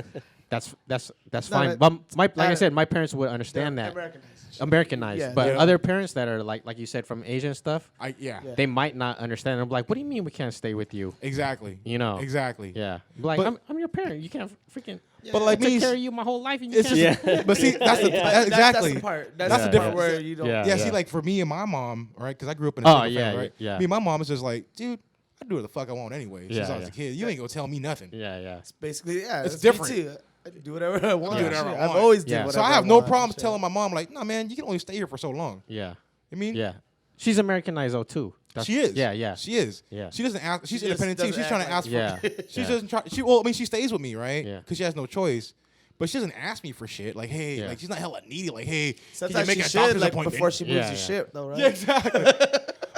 that's fine. that- But like I uh, said, my parents would They're understand that. Americanized. Americanized. Yeah, But yeah. other parents that are like you said from Asian stuff, Yeah. Yeah. they might not understand. I'm like, what do you mean we can't stay with you? Exactly. You know? Exactly. Yeah. Like But- I'm your parent. You can't freaking. But like I took me, care of you my whole life, and you it's can't. just. But see, that's the That's exactly. the part. That's That's the the part difference. where you don't. Yeah. Yeah, see, like for me and my mom, right? Because I grew up in a Oh, single yeah, family, right? yeah. Me and my mom is just like, dude, I do what the fuck I want anyway. Since Yeah, I was yeah. a kid, you ain't gonna tell me nothing. Yeah, yeah. Basically, yeah. It's that's me different. too. I can do whatever I want. do whatever I Shit. I've want. always did Yeah. whatever So I have no want, problems shit. telling my mom, like, nah, man, you can only stay here for so long. Yeah. I mean, Yeah. She's Americanized though too. she is. Yeah, yeah. She is. Yeah. She doesn't ask. She's She just independent too. doesn't She's trying to act ask like- for. Yeah. She Yeah. doesn't try. Well, I mean, she stays with me, right? Yeah. Because she has no choice. But she doesn't ask me for shit. Like, hey, Yeah. like she's not hella needy. Like, hey, can you Sometimes make she a should, doctor's like appointment? before she moves Yeah, your yeah. shit, though, right? Yeah, exactly.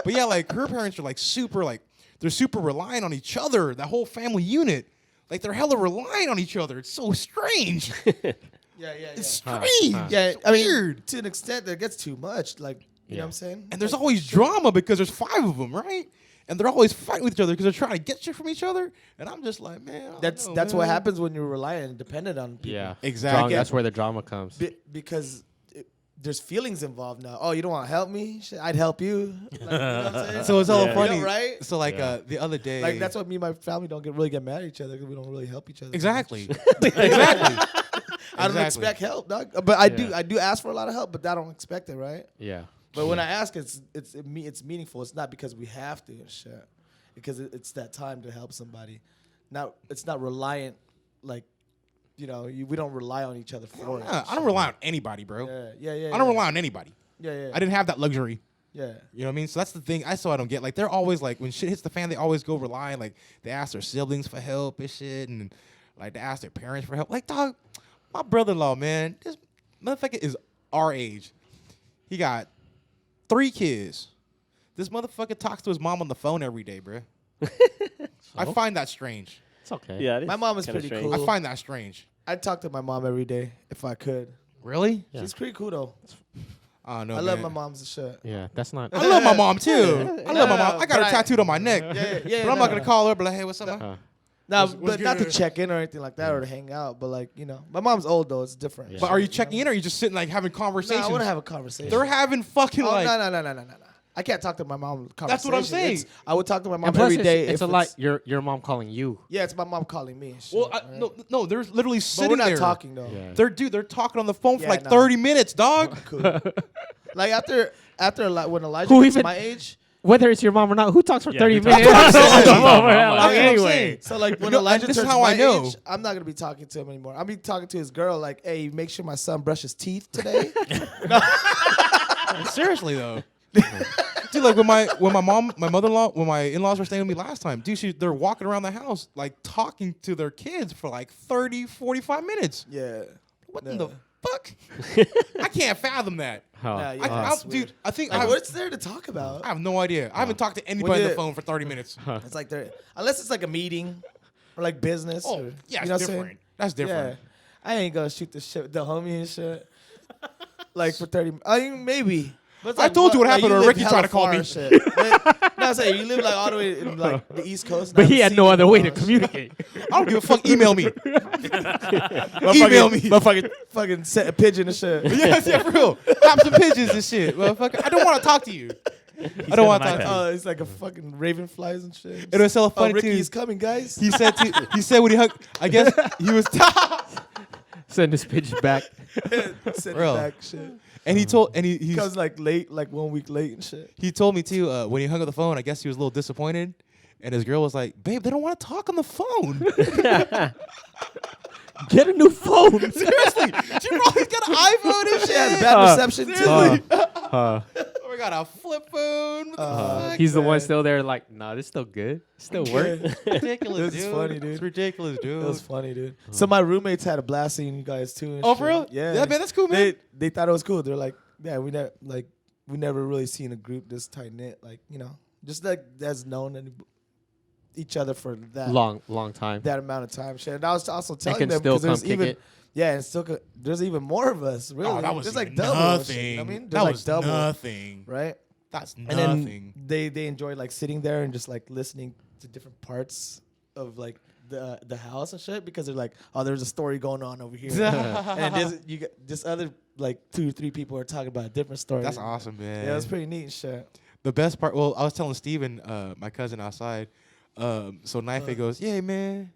But yeah, like her parents are like super like they're super reliant on each other. That whole family unit, like they're hella reliant on each other. It's so strange. Yeah, yeah, yeah. It's Huh, strange. huh. Yeah, It's I mean, weird. to an extent that gets too much. Like, you know Yeah. what I'm saying? And there's Like, always drama because there's 5 of them, right? And they're always fighting with each other because they're trying to get shit from each other. And I'm just like, man, I don't that's know, what man. happens when you're reliant and dependent on people. Yeah. Exactly. Drama- that's where the drama comes. Because there's feelings involved now. Oh, you don't want to help me? Shit, I'd help you. Like, you know what I'm saying? So it's hella Yeah. funny, You know, right? So like Yeah. the other day, Like that's why me and my family don't really get mad at each other because we don't really help each other. exactly, exactly. I don't Exactly. expect help, dog. But I do. Yeah. I do ask for a lot of help, but I don't expect it, right? Yeah. But when I ask, it's meaningful. It's not because we have to and shit. Because it's that time to help somebody. Now it's not reliant, like, you know, we don't rely on each other for it. I don't rely on anybody, bro. Yeah. I don't rely on anybody. Yeah. I didn't have that luxury. Yeah. You know what I mean? So that's the thing. I don't get. Like they're always like when shit hits the fan, they always go relying. Like they ask their siblings for help and shit, and like they ask their parents for help. Like dog, my brother-in-law, man, this motherfucker is our age. He got 3 kids. This motherfucker talks to his mom on the phone every day, bro. I find that strange. It's okay. Yeah, it My mom is kinda pretty strange. cool. I find that strange. I'd talk to my mom every day if I could. Really? Yeah. She's pretty cool though. Oh no, I love man. my mom's and shit. Yeah. That's not. I love my mom too. I love my mom. I got but her tattooed on my neck. Yeah. But I'm not gonna call her. But like, hey, what's up, man? Uh, No, What's but not to good? check in or anything like that or to hang out. But like, my mom's old though. It's different. But are you checking in or are you just sitting like having No, conversations? I want to have a conversation. They're having fucking Oh, like. no. I can't talk to my mom. That's what I'm conversation. saying. I would talk to my mom And plus, every day. it's if a lot. Your mom calling you. Yeah, it's my mom calling me. And shit, Well, right? no, they're literally But sitting we're not there. talking though. Yeah. They're talking on the phone for Yeah, like no. 30 minutes, dog. Cool. Like when Elijah Who gets even- my age. Whether it's your mom or not, who talks for Yeah, 30 who minutes? talks for 30 minutes? Come on, man. That's Like, what I'm anyway. saying. So like when No, Elijah this is turns how my I know. age, I'm not gonna be talking to him anymore. I'll be talking to his girl like, "Hey, make sure my son brushes teeth today." Seriously though. Dude, like when my mother-in-law, when my in-laws were staying with me last time, dude, they're walking around the house like talking to their kids for like 30, 45 minutes. Yeah. What Yeah. in the fuck? I can't fathom that. Oh. Yeah, yeah, I, that's dude, weird. I think Like, I, what's there to talk about? I have no idea. I haven't talked to anybody on the you- phone for 30 minutes. It's like they're unless it's like a meeting or like business. Oh, or, yeah, you know it's what I'm saying? different. That's different. Yeah. I ain't gonna shoot the shit with the homie and shit. Like for 30. I mean, maybe. But it's I like, told you what happened when live Ricky tried hella to call far me. and shit. But, no, I'm saying you live like all the way in like the East Coast. and But I he haven't had no seen other you way in to a while. communicate. I don't give a fuck. Email me. Motherfucking- Email me. Motherfucking fucking set a pigeon and shit. Yes, yeah, for real. Have some pigeons and shit, motherfucker. I don't want to talk to you. I don't want to got talk an to you. Oh, it's like a fucking raven flies and shit. It was so funny Ricky too. is coming, guys. He said when he hung. I guess he was. Send this pigeon back. Send Real. it back, shit. And he told and he Comes like late, like 1 week late and shit. he told me too when he hung up the phone. I guess he was a little disappointed, and his girl was like, "Babe, they don't want to talk on the phone." Get a new phone. Seriously, she probably got an iPhone and She has shit. bad reception too. seriously. Uh, We got a flip phone. What the fuck? he's the one man. still there, like, nah, this still good. Still work. ridiculous, This is dude. funny, dude. It's ridiculous, dude. That was funny, dude. So my roommates had a blast seeing you guys too. And Oh, shit. for real? Yeah, Yeah, man, that's cool, man. They thought it was cool. They're like, yeah, we never really seen a group this tight knit. Like, just like that's known each other for that long time. that amount of time. Shit. And I was also telling can them still because there's come kick even it. yeah, and still there's even more of us. Really, Oh, that was there's like even double. and shit, nothing. you know what I mean, That there's like was double, nothing. right? That's And nothing. then they enjoyed like sitting there and just like listening to different parts of like the house and shit because they're like, oh, there's a story going on over here, and this other like 2 or 3 people are talking about a different story. That's awesome, man. Yeah, it was pretty neat and shit. The best part, well, I was telling Steven, my cousin outside. So Knife goes, yeah, man,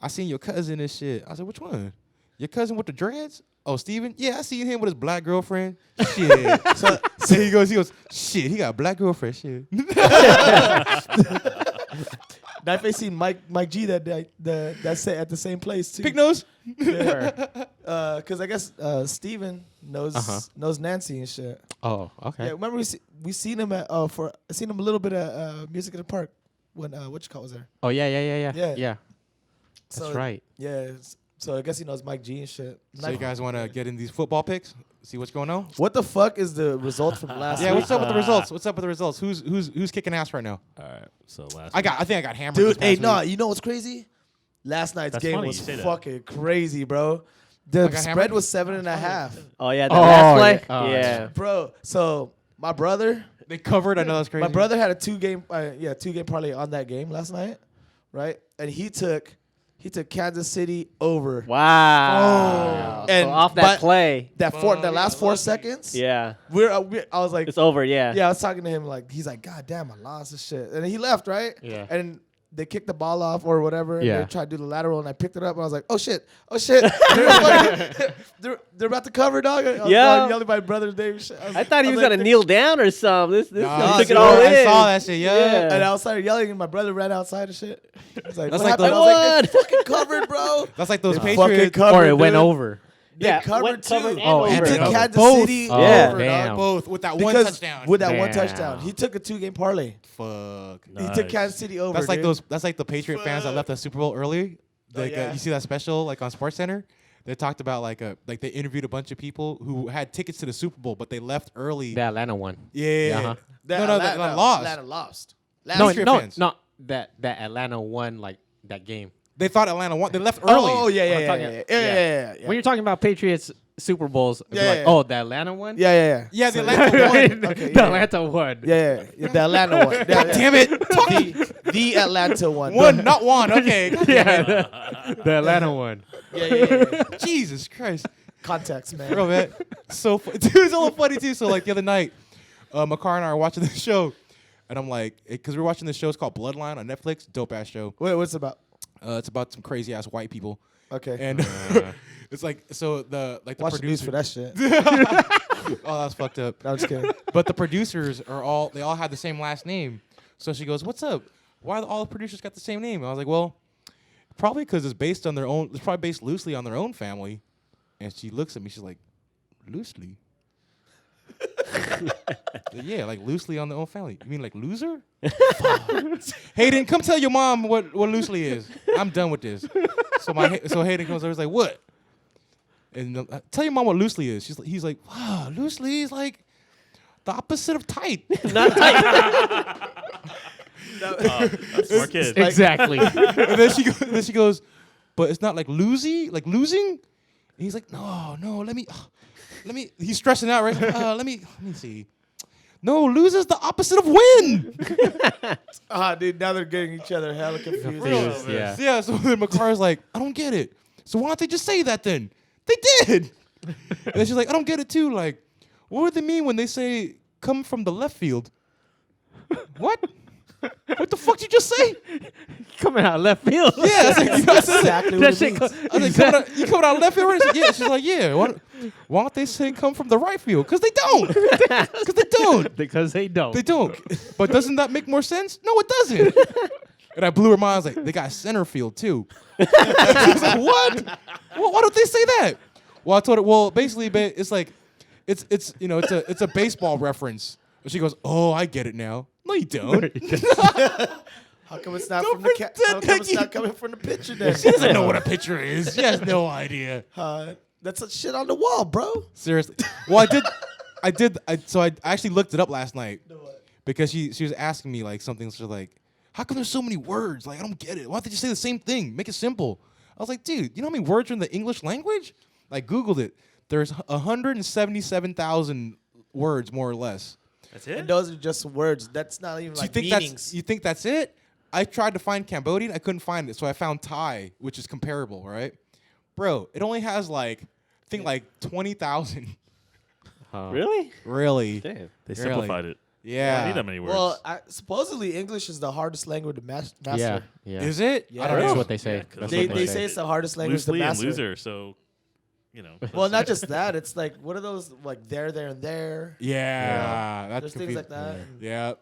I seen your cousin and shit. I said, which one? Your cousin with the dreads? Oh, Steven? Yeah, I seen him with his black girlfriend. Shit. so he goes, shit, he got a black girlfriend. Shit. Knife seen Mike G that day, that set at the same place too. Pig nose? Because I guess Steven knows Nancy and shit. Oh, okay. Yeah, remember we seen him at I seen him a little bit at Music in the Park when was there. Oh, yeah. Yeah. That's So, right. Yeah, so I guess he knows Mike G and shit. So you guys want to get in these football picks? See what's going on? What the fuck is the result from last Yeah, week? what's up with the results? What's up with the results? Who's kicking ass right now? All right. So last. I think I got hammered. Dude, this hey, past no, week. you know what's crazy? Last night's That's game funny was you say that. fucking crazy, bro. The got spread hammered? was 7.5. Oh yeah, the Oh, last play. yeah. Oh, Yeah. Bro, so my brother They covered. I know that's crazy. My brother had a 2-game parlay on that game last night, right? And he took Kansas City over. Wow. Oh. So And off that but- play. The last 4 seconds. Yeah. I was like, It's over. Yeah. yeah, I was talking to him like, he's like, God damn, I lost this shit. And he left, right? Yeah. And they kicked the ball off or whatever. And Yeah. they tried to do the lateral, and I picked it up, and I was like, oh shit. they're about to cover, dog. I was Yeah. yelling my brother's name. and shit. I thought he was like, gonna kneel down or something. This Nah, he took dude, it all I in. I saw that shit. Yeah. And I started yelling, and my brother ran outside and shit. He's like, That's what like happened? the- I was like, they What? fucking covered, bro. That's like those They fucking Patriots. covered, Or it went dude. over. They Yeah, covered went too. covered and Oh, He over. took Okay. Kansas Both. City Oh, over, dog. damn. Both with that one Because touchdown. with that one Damn. touchdown, he took a 2-game parlay. Fuck. He took Kansas City over. That's like dude. those. That's like the Patriot fans that left the Super Bowl early. Like, yeah. you see that special like on Sports Center? They talked about like they interviewed a bunch of people who had tickets to the Super Bowl, but they left early. The Atlanta one. Yeah. Uh-huh. No, they lost. Atlanta lost. No, Patriot no, fans. no. That Atlanta won like that game. They thought Atlanta won. They left early. Oh yeah, I'm yeah, talking- yeah. When you're talking about Patriots Super Bowls. I'd be Yeah, like, yeah. oh, the Atlanta one. Yeah, yeah, yeah. Yeah, the So- Atlanta one. Okay, the yeah. Atlanta one. Yeah, yeah, the Atlanta one. Yeah, yeah. Damn it. The Atlanta one. One, not one. Okay. Yeah, the Atlanta one. Yeah. Jesus Christ. Context, man. Bro, man. So funny. Dude, it's a little funny too. So like the other night, Makar and I are watching the show, and I'm like, because we're watching this show. It's called Bloodline on Netflix. Dope ass show. Wait, what's it about? It's about some crazy ass white people, Okay. and it's like so the Watch the news producer. for that shit. Oh, that's fucked up. No, I'm just kidding. But the producers are all they all had the same last name. So she goes, "What's up? Why all the producers got the same name?" And I was like, "Well, probably because it's based on their own. It's probably based loosely on their own family." And she looks at me. She's like, "Loosely." Yeah, like loosely on their own family. You mean like loser? Hayden, come tell your mom what loosely is. I'm done with this. So Hayden comes over. He's like, "What?" And tell your mom what loosely is. He's like, "Wow, loosely is like the opposite of tight." Not tight. Smart kid. Exactly. And then she goes, "But it's not like like losing." And he's like, "No, let me." He's stressing out, right? Let me see. No, lose is the opposite of win. Dude, now they're getting each other hella confused. Confused, yeah. Yeah. So then Makar's like, "I don't get it. So why don't they just say that then?" They did. And then she's like, "I don't get it too. Like, what would they mean when they say come from the left field?" What? What the fuck did you just say? Coming out left field. Yeah, it's like, you guys said Exactly That what it shit means. I was like, you coming out left field? Right? Yeah. She's like, yeah. Why don't they say come from the right field? Because they don't. Because they don't. Because they don't. They don't. But doesn't that make more sense? No, it doesn't. And I blew her mind. I was like, they got center field too. She was like, what? Well, why don't they say that? Well, I told her. Well, basically, it's like, it's you know, it's a baseball reference. And she goes, oh, I get it now. No, you don't. How come it's not Don't from the cat? pretend How come that it's you- not coming from the picture then? She doesn't know what a picture is. She has no idea. That's a shit on the wall, bro. Seriously. Well, so I actually looked it up last night because she was asking me like something. She's like, how come there's so many words? Like, I don't get it. Why don't they just say the same thing? Make it simple. I was like, dude, you know how many words are in the English language? Like, Googled it. There's 177,000 words, more or less. That's And it. those are just words. That's not even So like you think meanings. you think that's it? I tried to find Cambodian. I couldn't find it. So I found Thai, which is comparable, right? Bro, it only has like, I think like 20,000. Really? Really? Damn. They Really? simplified it. I Yeah. don't need that many words. Well, supposedly English is the hardest language to master. Yeah. Yeah. Is it? Yeah. I don't That's know. what they say. Yeah, 'cause That's They, what they say it's the hardest language loosely to and master. loser, so Well, not just that. It's like, what are those, like, there, and there? Yeah, that's There's things like that. Yeah.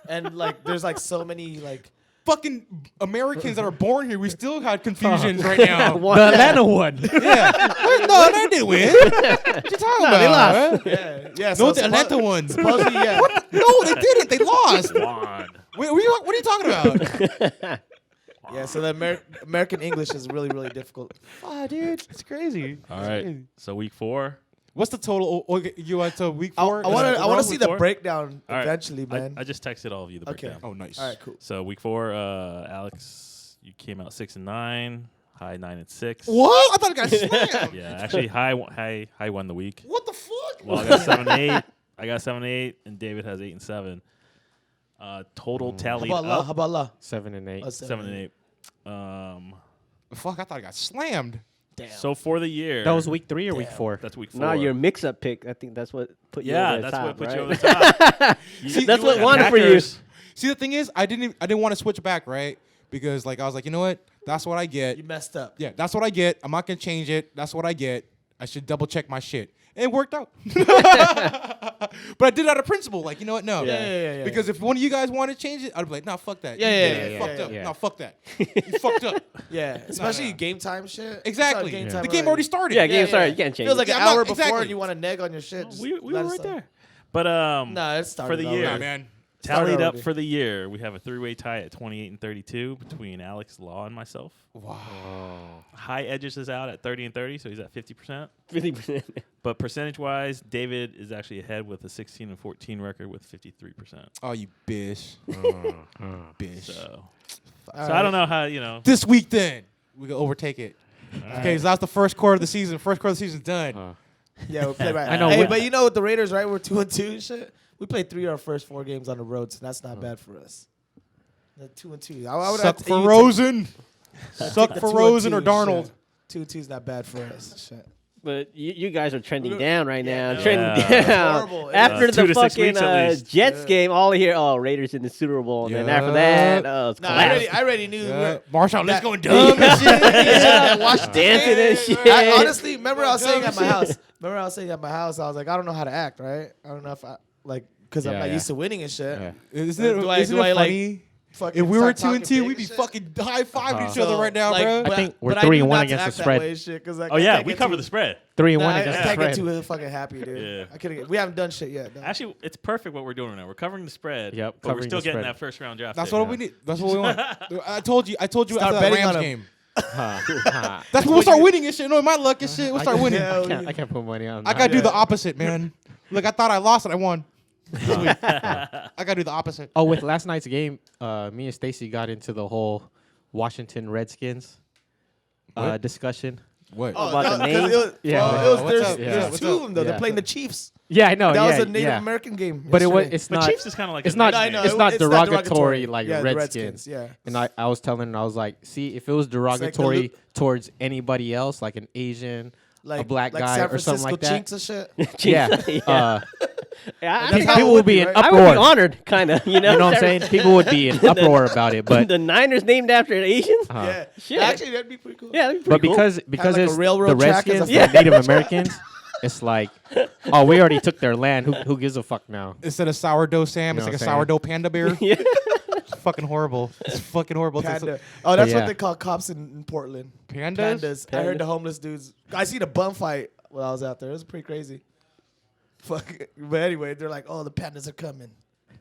And, like, there's, like, so many, like, Fucking Americans that are born here, we still had confusions right now. The Atlanta one. Yeah. Wait, no, they didn't win. What you talking about? they lost. huh? yeah. No, the Atlanta ones. Supposedly, yeah. No, they didn't. They lost. Juan. Wait, what are you talking about? Yeah, so the American English is really, really difficult. Oh, dude, it's crazy. All right. So week 4. What's the total? Okay, you went to week I 4? want to Roll see the before? breakdown All right. eventually, man. I just texted all of you the Okay. breakdown. Oh, nice. All right, cool. So week 4, Alex, you came out 6-9, High 9-6. What? I thought I got slammed. Yeah, actually, High won the week. What the fuck? Well, I got 7-8. I got 7-8, and David has 8-7. Total tallied How about Allah? up How about Allah? 7 and 8. 7-8. Fuck, I thought I got slammed. Damn. So for the year, That was week 3 or week 4? That's week 4. Now your mix-up pick. I think that's what put you yeah, over the that's top, what put right? you over the top. See, That's you what went won for you. Packers. See, the thing is, I didn't want to switch back, right? Because like I was like, you know what? That's what I get. You messed up. Yeah, that's what I get. I'm not gonna change it. That's what I get. I should double check my shit. And it worked out. But I did it out of principle. Like, you know what? No. Yeah. Because if one of you guys wanted to change it, I'd be like, nah, fuck that. Yeah, You yeah, did yeah, it. yeah, Fucked yeah, up. yeah. No, fuck that. You fucked up. Yeah, especially no. game time shit. Exactly. Game The time game already started. Yeah, game started. You can't change Feels it. like Yeah, an I'm not- hour before exactly. and you want to neg on your shit. just We let were us right know. there. But Nah, it started for the already. year, Nah, man. tallied Started up already. for the year, we have a 3-way tie at 28-32 between Alex Law and myself. Wow. High edges is out at 30-30, so he's at 50%. 50%. But percentage-wise, David is actually ahead with a 16-14 record with 53%. Oh, you bitch. Bitch. So All I don't know how, you know. This week then, we can overtake it. Okay, so that's the first quarter of the season. First quarter of the season's done. Yeah, we played right. I know Hey, we- but you know with the Raiders, right? We're 2-2 and shit. We played 3 of our first 4 games on the road, so that's not bad for us. The 2-2. I would Suck have for Rosen. Suck the for Rosen or 2-2 Darnold. shit. 2-2 is not bad for us. Shit. But you guys are trending down right now. Yeah. Trending Yeah. down. Horrible. After 2 the to 6 fucking weeks at least. Jets Yeah. game, all I hear, oh, Raiders in the Super Bowl. And then after Yeah. that, it's Nah, collapse. I already knew. Yeah. Marshall, let's That- go dumb and shit. Yeah, watch Dancing and shit. I, honestly, remember I was saying Dumb at my house. Remember I was saying at my house. I was like, I don't know how to act, right? I don't know if I because I'm Yeah, not yeah. used to winning and shit. Yeah. Isn't Do I- it do I, like, funny? Fucking If we were start 2 and talking 2, big we'd be and shit. fucking high fiving each So, other right now, like, bro. but- I think we're but 3 knew and 1 not to against the act that spread. way and shit, 'cause, like, Oh I yeah, can't we get cover too- the spread. 3 and Nah, 1 I against the can't get spread. too fucking happy, dude. Yeah. I couldn't. We haven't done shit yet. No. Actually, it's perfect what we're doing right now. We're covering the spread. Yep, but we're covering still the getting spread. that first round draft. That's pick. what we need. That's what we want. I told you Start after that betting Rams on 'em. game. Huh. That's when we'll start winning and shit. No, my luck and shit. We'll start winning. Hell I can't put money on I that. gotta do the Yeah. opposite, man. Look, I thought I lost and I won. I gotta do the opposite. Oh, with last night's game, me and Stacy got into the whole Washington Redskins What? discussion. What? About the no, 'cause name? it was, Yeah. well, it was, What's there's up? Yeah. there's What's 2 up? of them though. Yeah. They're playing the Chiefs. Yeah, I know. That yeah, was a Native yeah. American game. But yesterday. it's But not. Chiefs is kind of like it's a not- nickname. I know, it's not not derogatory like yeah, the Redskins. Yeah. And I was telling her, I was like, see, if it was the derogatory loop- towards anybody else, like an Asian, a black like guy San or something like that. Francisco chinks and shit. yeah, Yeah, I That's think how people it would would be be, in right? I would be uproar. honored, kind of. You know, You know what I'm saying? People would be in uproar about it, but the Niners named after an Asian. Yeah. Shit. Actually, that'd be pretty cool. Yeah, that'd be but pretty cool. because like a it's the railroad track as a Redskins, the Native Americans, it's like, oh, we already took their land. Who gives a fuck now? Instead of sourdough Sam, You it's know like a what I'm saying? sourdough panda bear. Yeah. It's fucking horrible. It's fucking horrible. It's Panda. like Oh, that's yeah. what they call cops in Portland. pandas. I heard the homeless dudes. I seen a bum fight when I was out there. It was pretty crazy. Fuck. But anyway, they're like, oh, the pandas are coming.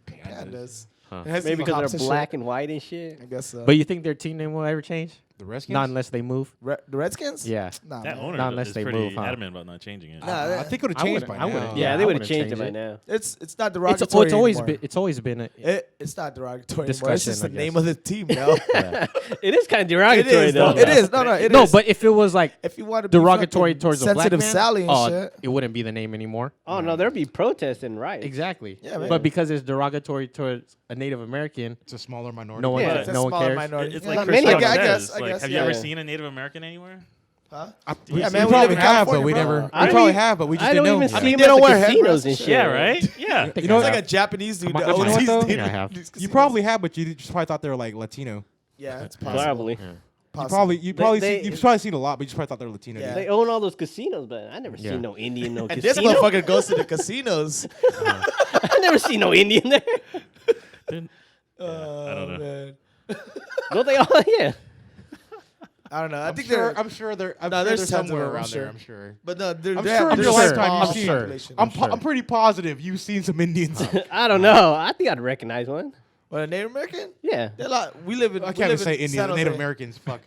Pandas. It has to Maybe be cops because and they're black shit. and white and shit. I guess so. But you think their team name will ever change? The Redskins. Not unless they move. The Redskins? Yeah. Nah, That man. owner Not unless is they pretty move, huh? adamant about not changing it. Nah, I think it would I have changed wouldn't- by I now. wouldn't- Yeah, I they would have wouldn't changed change it by it. now. It's not It's derogatory always anymore. been it's always been a, It's not derogatory anymore. It's Discussion, just the I name guess. of the team, yo. yeah. It is kind of It derogatory is, though. though. It is. No, it No, is. but if it was like if you want to be derogatory fucking towards a black sensitive man, Sally and oh, shit. it wouldn't be the name anymore. Oh no, there'd be protests and riots. Exactly. Yeah, man. But because it's derogatory towards a Native American, It's a smaller minority. no one, Yeah, It's a no one smaller cares. minority. It's Yeah. like Many Chris of Rock them. I says. guess. Like, have you yeah. ever seen a Native American anywhere? Huh? We, Yeah, we man, we probably live in have, but California, we bro. never. I We don't probably even- have, but we just I didn't don't know. even I see mean, them they at don't the wear casinos headdress and and shit. Yeah, right? right. Yeah. You know It's what? like a Japanese dude. Am I- that you know owns what, these though? Native- Yeah, I have. these You casinos. probably have, but you just probably thought they were like Latino. Yeah, it's possible. Probably. Possible. You've probably They- seen a lot, but you just probably thought they were Latino. Yeah. dude. They own all those casinos, but I never Yeah. seen no Indian no And this casino. motherfucker goes to the casinos. I never seen no Indian there. Then- Oh, I don't know. man. Don't they all? Yeah. I don't know. I I'm think sure. they're. I'm sure they're. I'm No, sure there's they're tons of somewhere them, I'm around there. sure. I'm sure. But no, they're, I'm they sure have in your there's a lifetime small you've seen. population. I'm pretty positive you've seen some Indians. I don't know. I think I'd recognize one. What, a Native American? Yeah. They're like, we live in. I we can't live even say in Indian. San Native Jose. Americans. Fuck.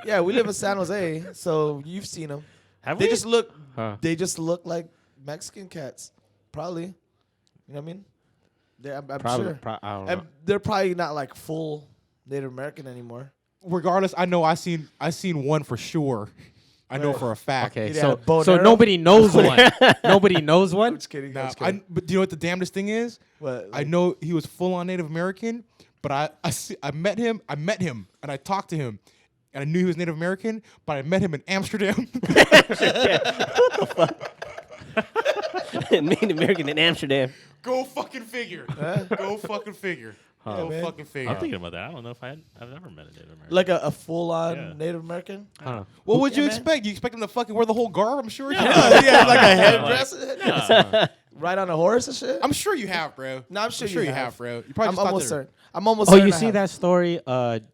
Yeah, we live in San Jose, so you've seen them. Have They we? just look. Huh. They just look like Mexican cats, probably. You know what I mean? I'm Probably. sure. I don't know. And they're probably not like full Native American anymore. Regardless, I know I seen one for sure. I know Right. for a fact. Okay, Either had a so bow and so arrow. nobody knows one. Nobody knows one. I'm just kidding. Now, I'm just kidding. but do you know what the damnedest thing is? What, I know he was full on Native American, but I met him, and I talked to him, and I knew he was Native American, but I met him in Amsterdam. Native American in Amsterdam. Go fucking figure. Go fucking figure. Go man. fucking figure. I'm thinking about that. I don't know if I've never met a Native American. like a full on Yeah. Native American? Huh. What would you Yeah, man. expect? You expect him to fucking wear the whole garb? I'm sure. Yeah, like a headdress. Ride on a horse and shit? I'm sure you have, bro. No, I'm sure you you have, have. bro. You probably I'm just thought almost they were- certain. I'm almost Oh, certain you I see have. that story?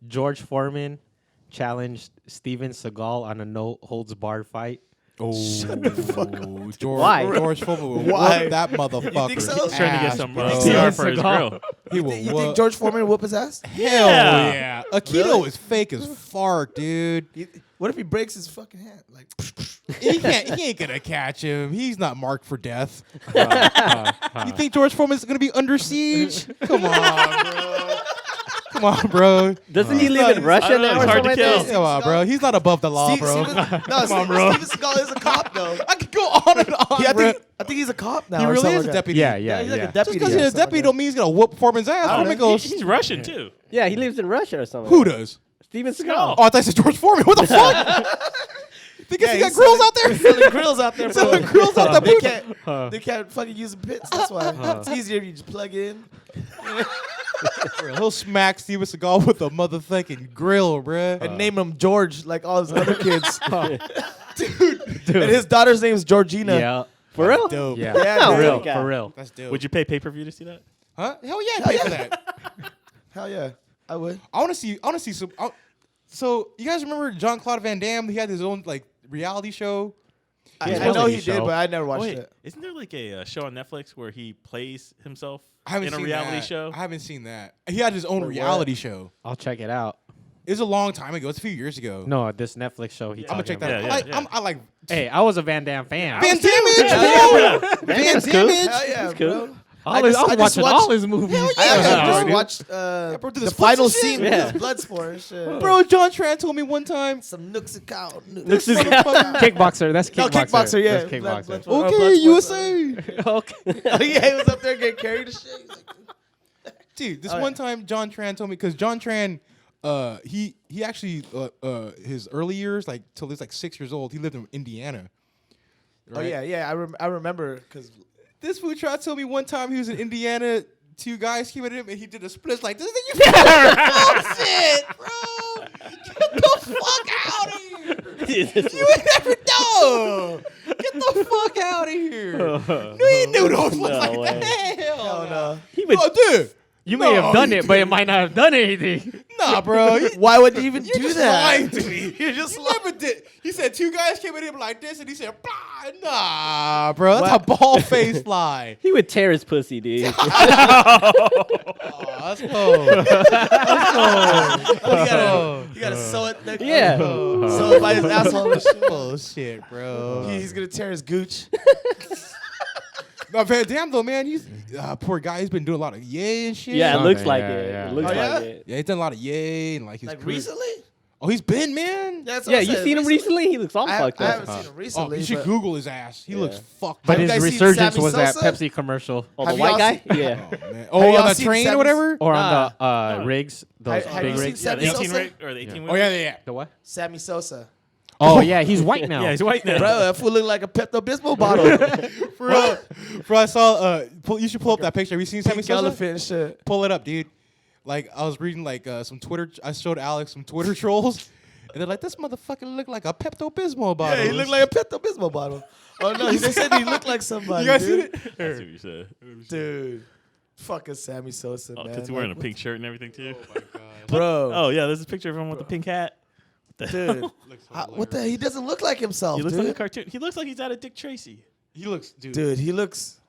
George Foreman challenged Steven Seagal on a no holds barred fight. Oh, George, Why? George Foreman will Why? whoop that motherfucker. think so? He's trying to get some bro. PR for his Seagal. grill. He will You think whoop. George Foreman whoop his ass? Hell Yeah. yeah. Aikido Really? is fake as fuck, dude. What if he breaks his fucking hand? Like, He ain't gonna catch him. He's not marked for death. You think George Foreman's gonna be under siege? Come on, bro. Come on, bro. Doesn't he live in Russia know, now it's or hard something to like kill. that? Come on, bro. He's not above the law, bro. Steven Seagal is a cop though. I could go on and on, Yeah, bro. I think he's a cop now. He or really something is a like that. deputy. Yeah, Yeah, yeah, he's like yeah. a deputy. Just because or he's a something deputy like don't mean he's gonna whoop Foreman's ass. don't Foreman know. goes, He's Russian too. Yeah, he lives in Russia or something. who does? Steven Seagal. Seagal. Oh, I thought it said George Foreman. What the fuck? Think Yeah, he got he's grills out there? Selling grills out there, bro. Selling grills out that They boot. they can't fucking use the pits. That's why. It's easier if you just plug in. He'll smack Steven Seagal with a motherfucking grill, bruh. And name him George like all his other kids. Dude. And his daughter's name is Georgina. Yeah. For real? Dope. Yeah. Yeah, For dude. real. God. For real. That's dope. Would you pay pay-per-view to see that? Huh? Hell yeah, I'd pay for that. Hell yeah. I would. I want to see some. So you guys remember Jean Claude Van Damme? He had his own like reality show. I His know he reality did, show. but I never watched Wait, it. isn't there like a show on Netflix where he plays himself I haven't in a seen reality that. show? I haven't seen that. He had his own Wait, what? reality show. I'll check it out. It was a long time ago. It's a few years ago. No, this Netflix show he I'm gonna talking check that. about. out. Yeah, I like. yeah. I like Hey, I was a Van Damme fan. Van Damage. Hell bro. Van That's cool. Damage. Hell yeah, That's cool. bro. I I was just watching watched- all his movies. Hell I yeah, actually just dude. watched bro, do the the splits final and shit. scene Yeah. with Bloodsport and shit. Bro, John Tran told me one time. Some nooks and cow. Nooks and Kickboxer. That's No, kickboxer. kickboxer, yeah. That's kickboxer. Bloodsport. Okay, Bloodsport, USA. Okay. Oh, yeah, he was up there getting carried and shit. He's like, Dude, this Oh, one yeah. time John Tran told me because John Tran, he actually his early years like till he was like 6 years old, he lived in Indiana. Oh yeah. I remember because This fool tried to tell me one time he was in Indiana. Two guys came at him and he did a split like this. You bullshit, bro. Get the fuck out of here. You ain't never know. Get the fuck out of here. No, you knew those was No like way. that. Hell no. He would. Oh, dude. You may have No, done you it, but it might not have done anything. Nah, bro. Why would you even You're do just that? lying to me. You're just never did. He said two guys came at him like this, and he said, "Blah." Nah, bro. That's What? a bald faced lie. He would tear his pussy, dude. Oh, that's cold. You gotta sew it. There. Yeah. Sew it by his asshole. and shit. Bullshit, bro. He's gonna tear his gooch. No, Van Damme though, man. He's poor guy. He's been doing a lot of yay and shit. Yeah, it Okay, looks like yeah, it. yeah. It looks Oh, like yeah? it. Yeah, he's done a lot of yay and like his Like career- recently? Oh, he's been, man. That's what Yeah, I you said, seen him recently? He looks all I fucked haven't up. seen him Oh, recently. you should but- Google his ass. He looks fucked But up. you his guys seen resurgence Sammy was that Sosa? Pepsi commercial. Oh, the Have white y'all guy? seen- Yeah. Man. Have Oh, y'all on the seen train or Sammy's- whatever? Or Nah. on the rigs, those Have big you rigs. seen Yeah, the Sammy 18 Sosa? rig or the 18 Oh yeah. The what? Sammy Sosa. Oh yeah, he's white now. Yeah, he's white now. Bro, that fool look like a Pepto-Bismol bottle. For real. Bro, I saw. You should pull up that picture. Have you seen Sammy Pink Sosa? elephant and shit. Pull it up, dude. Like I was reading like some Twitter. I showed Alex some Twitter trolls, and they're like, "This motherfucker look like a Pepto Bismol bottle." Yeah, he looked like a Pepto-Bismol bottle. Oh no, they said he looked like somebody. You guys dude. seen it? That's what you said. Dude. Fucking Sammy Sosa, Oh, man. because he's wearing a Like, pink shirt and everything too. Bro. Oh yeah, there's a picture of him with the pink hat. Dude. What the? He doesn't look like himself, He looks dude. like a cartoon. He looks like he's out of Dick Tracy. He looks, dude. Dude, he looks.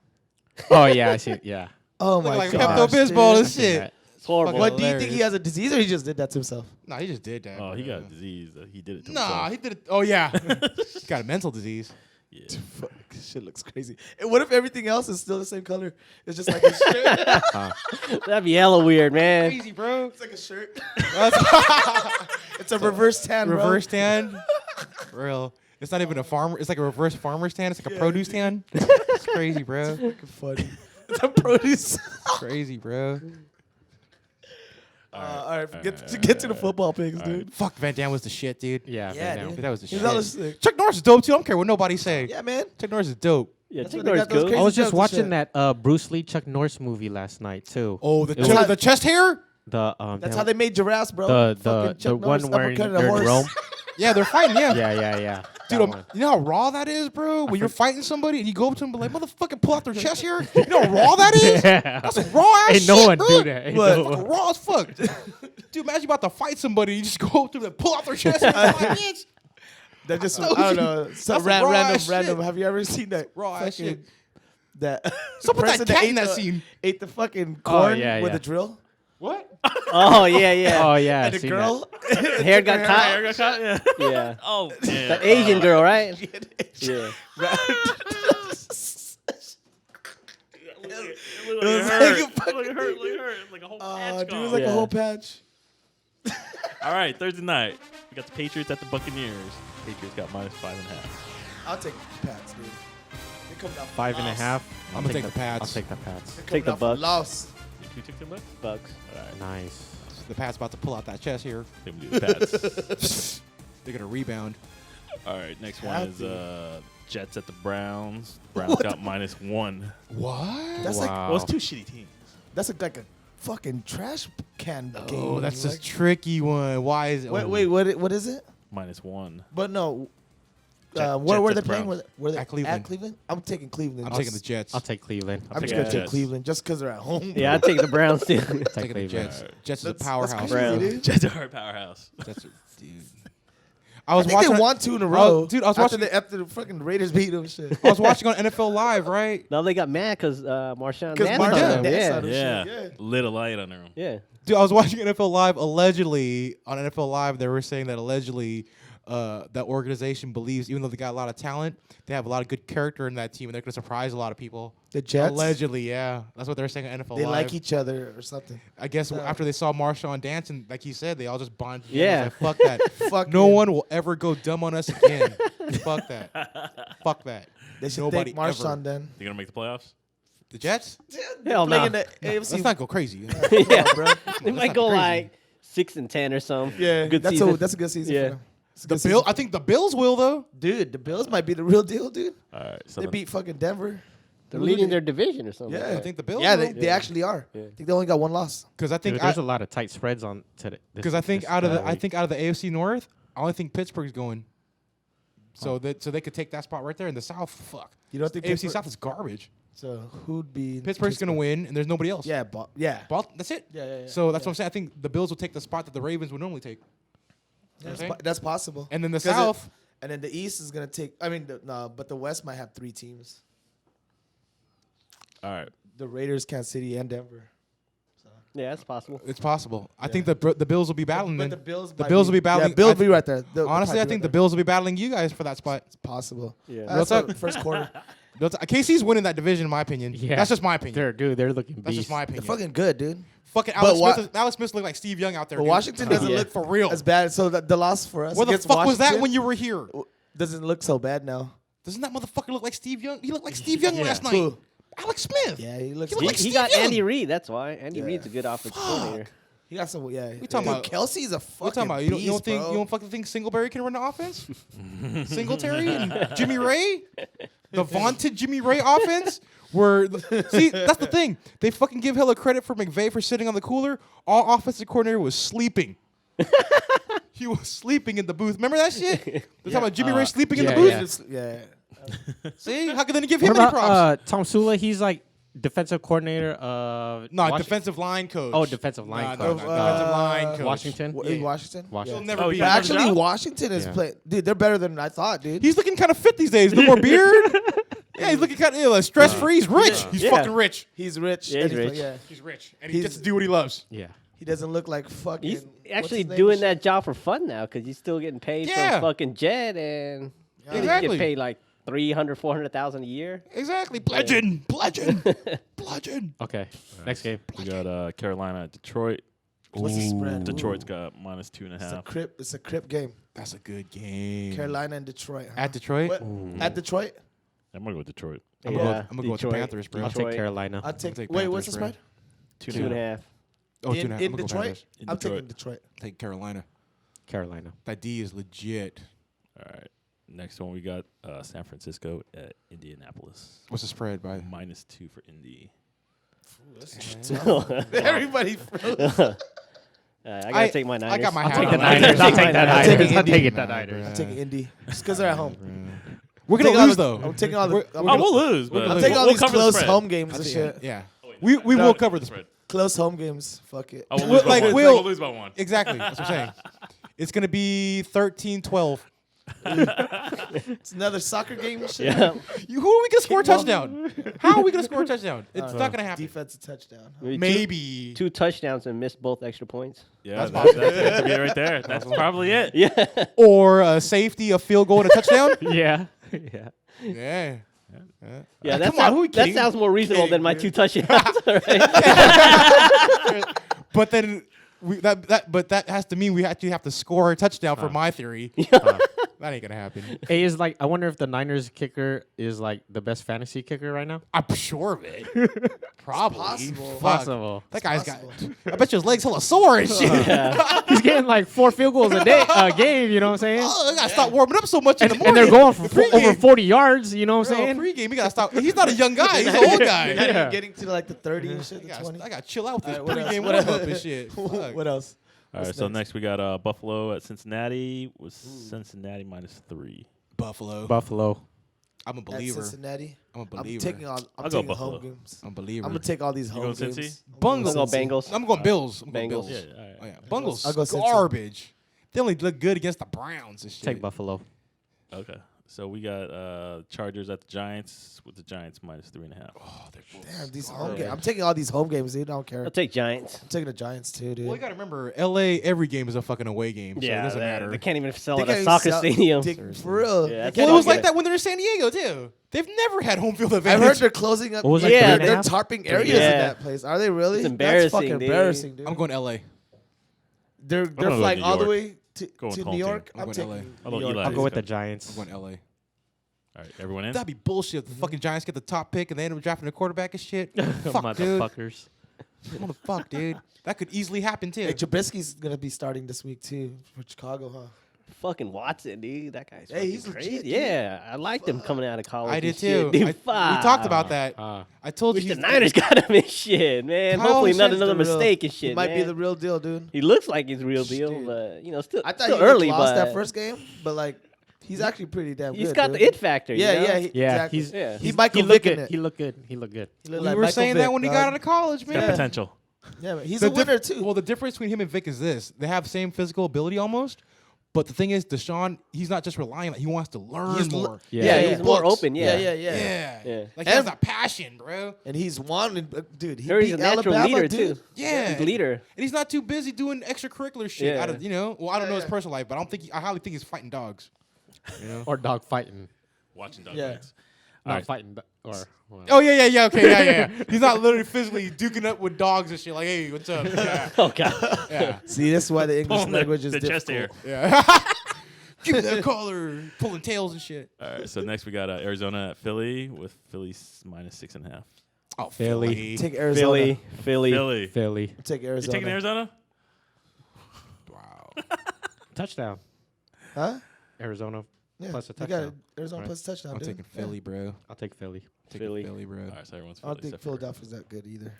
Oh yeah, I see. Yeah. Oh Look my like god. Pepto Bismol and I seen shit. that. It's horrible. What do you think Hilarious. he has a disease or he just did that to himself? Nah, he just did that. Oh, he bro. got a disease. He did it to Nah, himself. he did it. Oh yeah, he got a mental disease. Yeah. Fuck, shit looks crazy. And what if everything else is still the same color? It's just like a shirt. That'd be hella weird, man. Crazy, bro. It's like a shirt. That's It's a reverse tan, bro. reverse tan. Real. It's not even a farmer. It's like a reverse farmer's tan. It's like a produce tan. It's crazy, bro. Fucking funny. It's a produce. Crazy, bro. All right, get to the football picks, dude. Fuck, Van Damme was the shit, dude. Yeah. Yeah, Van Damme. dude. That was the He's shit. all sick. Chuck Norris is dope too. I don't care what nobody say. Yeah, man. Chuck Norris is dope. Yeah, That's Chuck what they Norris got those good. crazy I was just jokes and watching shit. that Bruce Lee Chuck Norris movie last night too. Oh, the It was- the chest hair. The That's how they made giraffes, bro. the Fucking Chuck one Norris wearing uppercutting they're a in horse. Rome. Yeah, they're fighting. Yeah, Yeah. dude. That one. You know how raw that is, bro. When you're fighting somebody and you go up to them, and be like, "Motherfucking, pull out their chest hair." You know how raw that is. Yeah. That's raw ass Ain't shit, no one bro. do that. Ain't What? no one. Fucking raw as fuck. Dude, imagine you about to fight somebody, you just go up to them and pull out their chest. And like, bitch. That just That's I don't know. Some some raw ass random. shit. Have you ever seen that Raw ass fucking- shit. That So put that person cat in ate that the- scene. ate the fucking corn yeah, with yeah. a drill, What? Oh, yeah, yeah. Oh yeah. and I've the seen girl The hair got Hair caught. got caught? Yeah. Yeah. Oh, yeah. The Asian girl, right? Yeah. It Look It like was it like hurt. a Look fucking like it hurt. Like it hurt. Like a whole patch dude, it gone. was like a Yeah. whole patch. All right, Thursday night. We got the Patriots at the Buccaneers. Patriots got -5.5. I'll take the Pats, dude. They coming out for 5.5. loss. I'll gonna take take the Pats. I'll take the Pats. They're Take coming the out for Bucks. loss. Who took the Bucks? Bucks. All right, Nice. The Pats about to pull out that chest here. then we do the Pats. They're gonna rebound. All right, next Have one is to. Jets at the Browns. Browns What got -1. What? That's like Wow. Well, it's two shitty teams. that's like a fucking trash can game. Oh, that's like, a tricky one. Why is it? Wait, oh. wait, what is it? -1. But no, Jet- where were Jets they at playing? Browns. Were they At Cleveland. At Cleveland? I'm taking Cleveland. I'm I'll taking the s- Jets. I'll take Cleveland. I'm just taking gonna the take Jets. Cleveland just because they're at home. Yeah, I take the Browns too. taking the Cleveland. Jets. Jets is a That's powerhouse. crazy, Browns. dude. Jets are a powerhouse. Jets are, dude. I I was think watching. they won 2 in a I row. was- dude, I was after watching- after the fucking Raiders beat them. Shit. I was watching on NFL Live, right? Now they got mad because Marshawn Because danced on Marshawn them. danced Yeah. on them. Yeah. shit, yeah. Lit a light under him. Yeah. Dude, I was watching NFL Live. Allegedly, on NFL Live, they were saying that allegedly that organization believes, even though they got a lot of talent, they have a lot of good character in that team, and they're going to surprise a lot of people. The Jets. Allegedly, yeah. That's what they're saying on NFL They Live. like each other or something. I guess after they saw Marshawn dancing, like he said, they all just bonded. together. Yeah. It's like, fuck that. Fuck No yeah. one will ever go dumb on us again. Fuck that. Fuck that. They should Nobody thank Marshawn ever. then. They gonna make the playoffs? The Jets? Hell Playing no. in the AFC. Let's not go crazy. Yeah. bro. They might not go crazy. like 6-10 or something. Yeah, Good that's season. that's a good season. Yeah. For them. It's a The good Bill. season. I think the Bills will though. Dude, the Bills might be the real deal, dude. All right. So They the- beat fucking Denver. They're leading their division or something. Yeah. I think the Bills. Yeah, will. they actually are. Yeah. I think they only got 1 loss. Because I think Dude, there's a lot of tight spreads on today. because I think out of the AFC North, I only think Pittsburgh's going. So that they could take that spot right there in the South. Fuck. You don't think AFC Pittsburgh- South is garbage. So who'd be Pittsburgh's gonna win, and there's nobody else. Yeah, yeah. That's it. Yeah. So that's what I'm saying. I think the Bills will take the spot that the Ravens would normally take. That's, Okay. that's possible. And then the 'Cause South. and then the East is gonna take. I mean, no, but the West might have 3 teams: all right. the Raiders, Kansas City, and Denver. Yeah, that's possible. It's possible. I think the Bills will be battling. But then. the Bills, The might Bills will be battling. Yeah, Bills I will be right there. They'll Honestly, probably I be think the right Bills will be battling you guys for that spot. there. It's possible. Yeah. That's Real the first quarter. KC's winning that division, in my opinion. Yeah, That's just my opinion. They're looking That's beast. just my They're opinion. fucking good, dude. Fucking But Alex Smith looked like Steve Young out there. But dude. Washington doesn't Yeah. look for real. as bad. So the loss for us Where the against fuck was that Washington when you were here? doesn't look so bad now. Doesn't that motherfucker look like Steve Young? He looked like Steve Young last night. Who? Alex Smith. Yeah, he looks. He looked He, like he Steve got Young. Andy Reid. That's why. Andy Yeah. Reid's a good offensive coordinator. He got some. Yeah, We talking about- Kelsey's a fucking What talking about? beast, You don't think bro. you don't fucking think Singletary can run the offense? Singletary and Jimmy Ray, the vaunted Jimmy Ray offense. See, that's the thing. They fucking give hella credit for McVay for sitting on the cooler. Our offensive coordinator was sleeping. He was sleeping in the booth. Remember that shit? They're talking about Jimmy Ray sleeping in the yeah, booth. yeah. Just- yeah. See, how can they give What him any about props? Tom Sula? He's like defensive coordinator of No, defensive line coach. Oh, defensive line Nah, coach. no, defensive line coach. Washington. Wa- Yeah. In Washington. He'll Washington. never Oh, be. yeah. But Another actually, job? Washington is Yeah. playing. Dude, they're better than I thought, dude. He's looking kind of fit these days. No more beard. Yeah, he's looking kind of like stress free. He's rich. He's Yeah. fucking rich. He's rich. Yeah, and he's rich. Yeah. He's rich, and he He's- gets to do what he loves. Yeah. He doesn't look like fucking. He's what's actually his name doing and shit? that job for fun now because he's still getting paid Yeah. from fucking Jet and he Exactly. get paid like 300, 400,000 a year. Exactly. Bludgeon. Bludgeon. Okay. Next game. We got Carolina at Detroit. What's the spread? Detroit's got -2.5. It's a crip. It's a crip game. That's a good game. Carolina and Detroit. Huh? At Detroit. What? At Detroit. I'm gonna go with Detroit. I'm gonna go with the Panthers, bro. I'll I'll take Detroit. Carolina. I'll take. take Wait, what's the Panthers, spread? 2.5. Oh, in 2.5. in I'm gonna go Detroit. Panthers. In I'm Detroit. taking Detroit. Take Carolina. Carolina. That D is legit. All right. Next one we got San Francisco at Indianapolis. What's the spread by? -2 for Indy. Everybody. I gotta take my Niners. I got my I'll hat take on the that. Niners. I'll take the Niners. Niners. I'll Indy. take it. The Nah, Niners. I'm taking Indy just because they're at home. We're gonna Taking all lose the- though. I'm taking all the. We're- I'm Oh, we'll lose, but I'm lose. taking all we'll these cover the close spread. home games and shit. Yeah. We will cover the spread. Close home games. Fuck it. Oh, we'll We'll- lose by like, one. we'll- We'll lose by one. Exactly. That's what I'm saying. It's gonna be 13-12. It's another soccer game and shit. Yeah. Who are we gonna score a Kickball. touchdown? How are we gonna score a touchdown? It's not gonna happen. Defensive touchdown. Maybe Maybe. two touchdowns and missed both extra points. Yeah, that's it right there. That's probably it. Yeah. Or a safety, a field goal, and a touchdown. Yeah. Yeah. Yeah. Yeah, that, come on, who we that kidding? sounds more reasonable than my 2 touchdowns. Right? But then but that has to mean we actually have to score a touchdown for my theory. That ain't gonna happen. Hey, is like I wonder if the Niners kicker is like the best fantasy kicker right now. I'm sure of it. Probably. possible. Fuck. Possible. That guy's possible. got. I bet you his legs hella sore and shit. He's getting like 4 field goals a game. You know what I'm saying? Oh, I gotta stop warming up so much in the morning. And they're going for Pregame. over 40 yards. You know what I'm Bro, saying? pregame, he gotta stop. He's not a young guy. He's an old guy. Not Yeah. even getting to like the 30 and shit, the 20. I gotta chill out with this All right, what pregame else? warm up and shit. Fuck. What else? All right, What's so next? next we got Buffalo at Cincinnati. Was Cincinnati -3? Buffalo. Buffalo. I'm a At believer. Cincinnati. I'm a I'm believer. taking all. I'm I'll go taking Buffalo. home games. I'm a believer. I'm gonna take all these You home going games. Cincy? Bungles. I'll go Bengals. I'm going Bills. I'm going Bengals. Bills. Yeah, all right. Oh, yeah. Bungles. I'll go Cincy. Garbage. They only look good against the Browns and shit. Take Buffalo. Okay. So we got Chargers at the Giants with the Giants -3.5. Oh, they're both Damn, these garbage. home games. I'm taking all these home games, dude. I don't care. I'll take Giants. I'm taking the Giants too, dude. Well, you gotta remember, LA. Every game is a fucking away game, so it doesn't matter. They can't even sell They at can't a even soccer sell- stadium. For real. Yeah, They that's can't Well, it was even like get that when they're in San Diego too. They've never had home field I've advantage. heard they're closing up. What was it, Yeah, they're 3.5? tarping areas Yeah. in that place. Are they really? It's embarrassing, That's fucking dude. embarrassing, dude. I'm going LA. They're gonna go flying New all the York. way to Go with New home York. team. I'm I'm going taking LA. Although New York. Eli I'll go with the Okay. Giants. I'm going LA. All right, everyone in? That'd be bullshit. If the fucking Giants get the top pick and they end up drafting a quarterback and shit. Fuck, dude. Motherfuckers. What the fuck, dude? That could easily happen too. Hey, Trubisky's gonna be starting this week too for Chicago, huh? Fucking Watson, dude. That guy's Hey, he's fucking legit, crazy. dude. Yeah, I liked him coming out of college. I and did shit, too. dude. We Fuck. talked about that. I told Wish you the he's- Niners got him in shit, man. Kyle Hopefully not Shanahan's another The real- mistake and shit. He might be man. the real deal, dude. He looks like he's real deal, Dude. but you know, still, I thought still he early. lost but that first game, but like he's actually pretty damn good. he's got dude. the it factor. Yeah, you know? yeah, Yeah, exactly. he's Yeah. He Michael he looked Vick in good. it. He looked good. He looked good. He looked We like were Michael saying Vick, that when he dog. got out of college, Got man. potential. Yeah, man, he's The a winner diff- too. Well, the difference between him and Vic is this: they have the same physical ability almost, but the thing is, Deshaun, he's not just relying; he wants to learn He's more. Yeah, Yeah, he's more books. open. Yeah, yeah. Yeah, like he And- has that passion, bro. And he's wanted, dude. He Heard beat he's a natural Alabama, leader dude. too. Yeah, he's a leader. and he's not too busy doing extracurricular shit. Yeah. Out of, well, I don't know his yeah. personal life, but I don't think I highly think he's fighting dogs. Or dog fighting. Watching dog Yeah. fights. Not All right. fighting. Or well, Oh yeah, okay, yeah. He's not literally physically duking up with dogs and shit. Like, hey, what's up? Yeah, Oh god. yeah. See, this is why the English Pulling language is the chest hair. difficult. Yeah. Give me that collar, pulling tails and shit. All right, so next we got Arizona at Philly with Philly's -6.5. Oh, Philly. Take Arizona. Philly. Philly. Philly. Take You Arizona. taking Arizona? Wow. Touchdown. Huh? Arizona Yeah. plus a You got touchdown. Arizona Right. plus a touchdown. I'm dude. taking Philly, bro. I'll take Philly. Taking Philly. Philly, bro. All right, so everyone's I don't Philly. think except for- Philadelphia's that good either.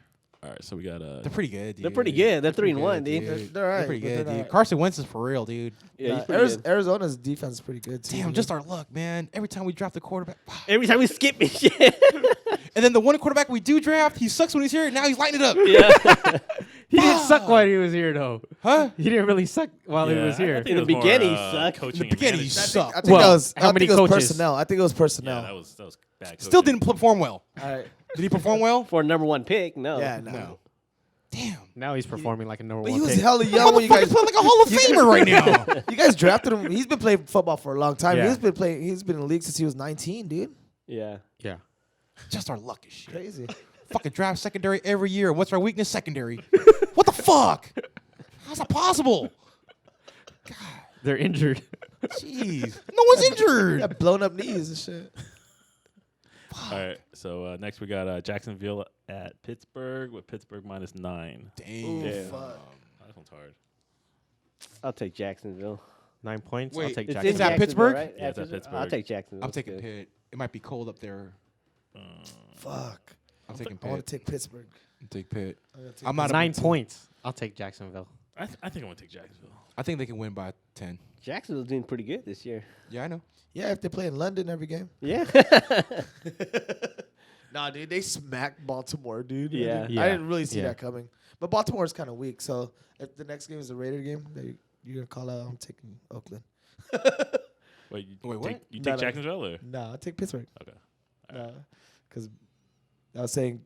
All right, so we got They're pretty good, dude. They're pretty good. They're 3-1, good, dude. They're all right, They're pretty but good, they're dude. not- Carson Wentz is for real, dude. Yeah, he's pretty good. Arizona's defense is pretty good too. Damn, dude. just our luck, man. Every time we draft the quarterback. Every time we skip and shit. And then the one quarterback we do draft, he sucks when he's here, and now he's lighting it up. yeah. He didn't suck while he was here, though. Huh? He didn't really suck while he Yeah, was I here. think In it the was beginning, more, he sucked. coaching In the beginning, and he management. sucked. I think Well, that was. how I many think it was coaches? personnel. I think it was personnel. Yeah, that was bad. Still coaching. didn't perform well. All right. Did he perform well? For a number 1 pick, no. Yeah, no. No. Damn. Now he's performing like a number But one he was pick. hella young when you guys. Motherfucker's playing like a Hall of Famer right now. You guys drafted him. He's been playing football for a long time. Yeah. He's been playing. He's been in the league since he was 19, dude. Yeah. Yeah. Just our luck is shit. Crazy. Fucking draft secondary every year. What's our weakness? Secondary. What the fuck? How's that possible? They're injured. Jeez. No one's injured. Got blown up knees and shit. All right, so next we got Jacksonville at Pittsburgh with Pittsburgh -9. Damn. Yeah. Fuck. That one's hard. I'll take Jacksonville. 9 points. Wait, I'll take it's Jacksonville. in that Jacksonville, Pittsburgh? Right? Yeah, it's at I'll Pittsburgh. take Jacksonville. I'm That's taking good. Pitt. It might be cold up there. Fuck. I'm taking I want Pitt. to take Pittsburgh. Take Pitt. I'm gonna take I'm not a 9 big team. points. I'll take Jacksonville. I think I'm gonna take Jacksonville. I think they can win by 10. Jacksonville's doing pretty good this year. Yeah, I know. Yeah, if they play in London every game. Yeah. Nah, dude, they smacked Baltimore, dude. Yeah. I Yeah. didn't really see Yeah. that coming. But Baltimore's kind of weak, so if the next game is a Raider game, you're gonna call out. I'm taking Oakland. Wait, you Wait, what? take, you No, take no. Jacksonville or? Nah, I'll take Pittsburgh. Okay. Because I was saying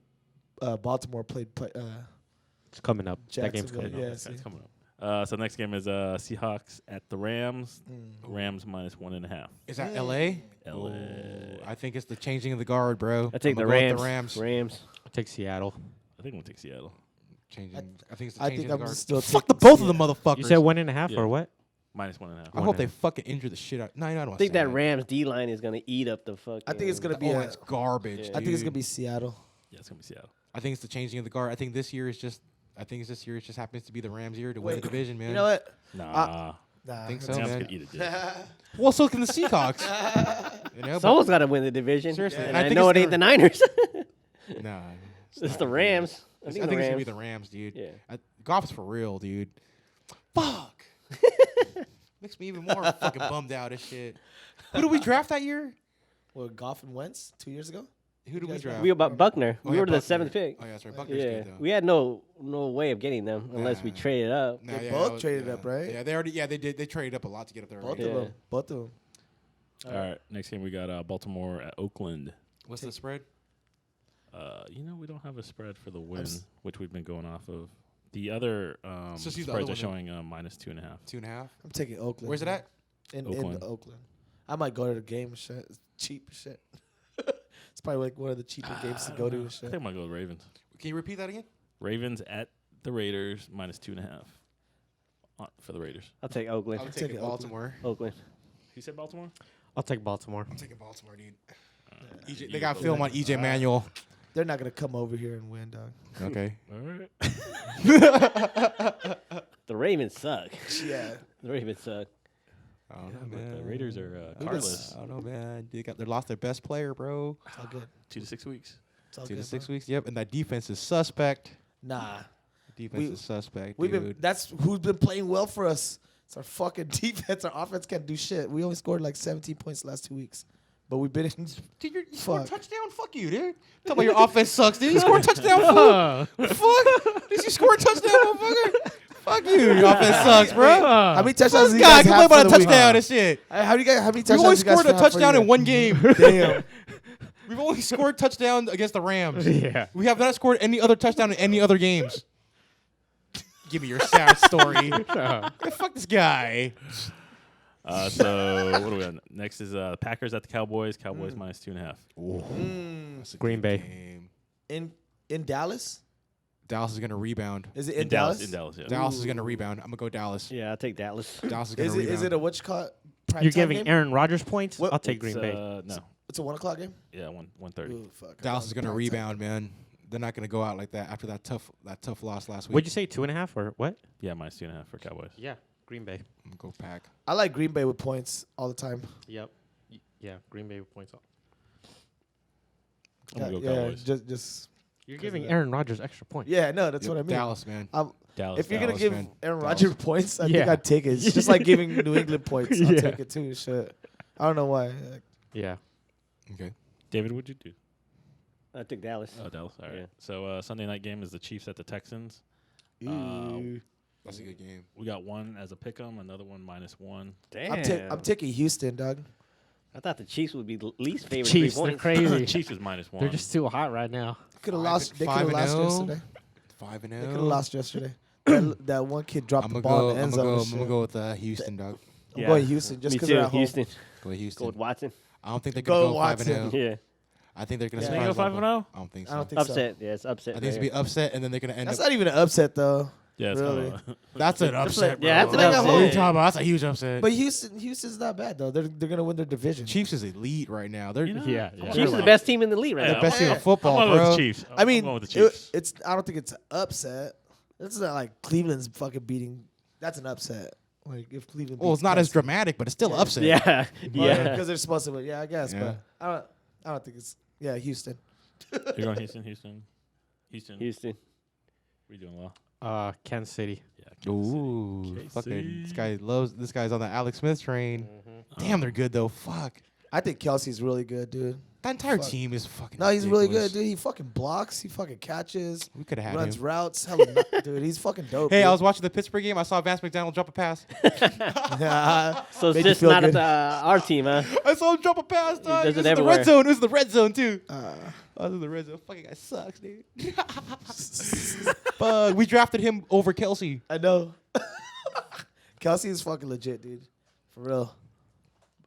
Baltimore played It's coming up. That game's Jacksonville, coming yeah. up. see. It's coming up. So next game is Seahawks at the Rams. Mm. Rams -1.5. Is that L.A.? LA. I think it's the changing of the guard, bro. I take I'ma the go Rams. with the Rams. Rams. I'll take Seattle. I think we'll take Seattle. Changing. I think it's the I changing think of the I'm guard. still Fuck the taking both of the motherfuckers. You said 1.5 Yeah. or what? -1.5. I hope they fucking injure the shit out. No, I don't. I think that Rams D line is gonna eat up the fucking. I think it's gonna be. Oh, a- it's garbage. Yeah. I think it's gonna dude. be Seattle. Yeah, it's gonna be Seattle. I think it's the changing of the guard. I think this year is just. I think this year it just happens to be the Rams' year to win the division, man. You know what? Nah, Nah, think so, Rams man. could eat a dick. Well, so can the Seahawks. you know, but- Someone's got to win the division. Seriously, and and I I think know it's it ain't the Niners. nah, It's the Rams. I I think think the it's gonna Rams. be the Rams, dude. Yeah. Goff's for real, dude. Fuck. Makes me even more fucking bummed out as shit. Who did we draft that year? Well, Goff and Wentz 2 years ago. Who did we guys draft? We were about Buckner. Oh, We yeah, were the Buckner. 7th pick. Oh yeah, that's right. Buckner's Yeah, good though. we had no way of getting them unless we Nah. traded up. Nah, They yeah, both that was- traded yeah. up, right? Yeah, they already. Yeah, they did. They traded up a lot to get up there. Both already. of Yeah. them. Both of them. All right, next game we got Baltimore at Oakland. What's the spread? We don't have a spread for the win, s- which we've been going off of. The other So see the spreads other are one showing -2.5. 2.5. I'm taking Oakland. Where's it at? In Oakland. Oakland. I might go to the game and shit. It's cheap as shit. It's probably like one of the cheaper games to go to and I shit. think I might go with Ravens. Can you repeat that again? Ravens at the Raiders -2.5 for the Raiders. I'll take Oakland. I'm taking taking Baltimore. Oakland. He said Baltimore. I'll take Baltimore. I'm taking Baltimore, dude. You EJ, go they got with film on Oakland. EJ Manuel. They're not gonna come over here and win, dog. Okay. All right. The Ravens suck. Yeah. The Ravens suck. I don't know, But man. the Raiders are been carless. I don't know, man. They lost their best player, bro. It's all good. 2 to 6 weeks. It's all 2 good. to 6 bro. weeks. Yep, and that defense is suspect. Nah. Defense We- is suspect, We've dude. been that's who's been playing well for us. It's our fucking defense. Our offense can't do shit. We only scored like 17 points the last 2 weeks. But we've been in Dude, you scored a Fuck. touchdown? Fuck you, dude. Talk about your offense sucks, dude. You scored a touchdown, fool. Fuck. Did you score a touchdown, motherfucker? Fuck you. Your offense sucks, bro. how many touchdowns This do you guy guys can play have about for a the week? touchdown and shit. How many We've touchdowns only you guys scored a have for touchdown the in one game. Damn. We've only scored touchdown against the Rams. Yeah. We have not scored any other touchdown in any other games. Give me your sad story. Yeah, fuck this guy. So what do we have? Next is Packers at the Cowboys. Cowboys -2.5. That's a Green good Bay. game. In Dallas? Dallas is going to rebound. Is it In in Dallas. Dallas? In Dallas, yeah. Dallas is going to rebound. I'm going to go Dallas. Yeah, I'll take Dallas. Dallas is going Is to it rebound. is it a what you call it? Prime You're time giving game? Aaron Rodgers points? What- I'll take It's, Green Bay. No. It's a 1 o'clock game? Yeah, 1:30. Ooh, fuck. Dallas is going to Prime time. rebound, man. They're not going to go out like that after that tough loss last week. What'd you say, 2.5 or what? Yeah, -2.5 for Cowboys. Yeah, Green Bay. I'm going to go Pack. I like Green Bay with points all the time. Yep. Yeah, Green Bay with points. I'm gonna go yeah, Cowboys. just You're giving Aaron Rodgers extra points. yeah, no, that's Yep, what I mean. Dallas, man. Dallas. If you're Dallas, gonna give man. Aaron Dallas. Rodgers points, I think Yeah. I'd take it. It's just like giving New England points. I'll Yeah. take it too. Shit. I don't know why. Yeah. Okay. David, what'd you do? I took Dallas. Oh, Dallas. All right. Yeah. So Sunday night game is the Chiefs at the Texans. Ooh. That's a good game. We got one as a pick 'em, another one -1. Damn. I'm taking Houston, dog. I thought the Chiefs would be the least favorite. Chiefs, 3 they're points. crazy. Chiefs is -1. They're just too hot right now. Could have Five lost. and- They could five have and lost oh. yesterday. 5 and They could have 0. lost yesterday. that one kid dropped I'm the gonna ball go. in the I'm end gonna zone. go. and I'm gonna shit. go with Houston, dog. I'm going Houston just Me because too. they're at home. Houston. Go with Houston. Go with Watson. I don't think they're Go gonna go 5 and Watson. 0. Yeah. I think they're gonna Yeah. surprise. They go 5 and Buffalo. 0? I don't think so. I don't think so. Upset. Yeah, it's upset. I think it's gonna be upset, and then they're gonna end That's up. not even an upset though. Yeah, it's Really? kinda- That's an upset. Yeah, bro. that's an upset. What are you talking about? That's a huge upset. But Houston's not bad though. They're gonna win their division. Chiefs is elite right now. They're You know? Yeah, I'm yeah. gonna Chiefs go are the with- best team in the league right Yeah, now. the best team Yeah. in football, I'm going bro. with the Chiefs. I mean, I'm going with the Chiefs. I don't think it's an upset. It's not like Cleveland's fucking beating. That's an upset. Like if Cleveland. Well, it's beats not as Kansas. dramatic, but it's still Yeah. upset. Yeah. Well, Yeah. because they're supposed to. Yeah, I guess. Yeah. But I don't think it's. Yeah, Houston. You're going Houston. Houston. Houston. What are you doing, Law? Kansas City. Yeah. Kansas City. Ooh, KC. fucking this guy loves. This guy's on the Alex Smith train. Damn, they're good though. Fuck, I think Kelsey's really good, dude. that entire Fuck. team is fucking. No, he's really ridiculous. good, dude. He fucking blocks. He fucking catches. We could have had Runs him. routes. Hella dude, he's fucking dope. Hey, dude. I was watching the Pittsburgh game. I saw Vance McDonald drop a pass. So it's Made you just feel not good. at our team, huh? I saw him drop a pass. Dog. does It was it in the everywhere. red zone. It was the red zone too. Uh, I was in the red zone. Fucking guy sucks, dude. Fuck, we drafted him over Kelsey. I know. Kelsey is fucking legit, dude. For real.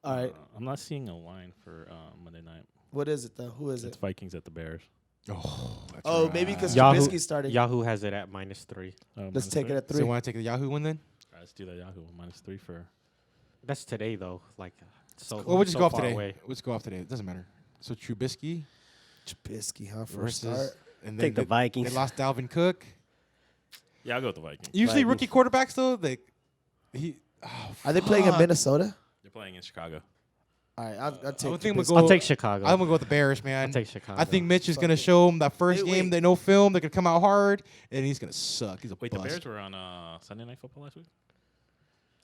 All right. I'm not seeing a line for Monday night. What is it, though? Who is It's it? Vikings at the Bears. Oh, that's Oh, right. maybe because Yahoo, Trubisky started. Yahoo has it at -3. Let's take it at So 3. you want to take the Yahoo one then? All right, let's do that Yahoo -3 for. That's today though. Like, so. Well, we'll just so go off far today. away. We'll just go off today. It doesn't matter. So Trubisky Trubisky, huh? First versus, start. and Take the they Vikings. lost Dalvin Cook. Yeah, I'll go with the Vikings. Usually Vikings. rookie quarterbacks though, Are they playing in fuck. Minnesota? They're playing in Chicago. All right, I'll I take. would think Trubisky. we'll I'll go. take Chicago. I'm gonna go with the Bears, man. I'll take Chicago. I think Mitch is Fuck gonna it. show him that first Wait, game. wait. They no film. They could come out hard, and he's gonna suck. He's a Wait, bust. the Bears were on Sunday Night Football last week?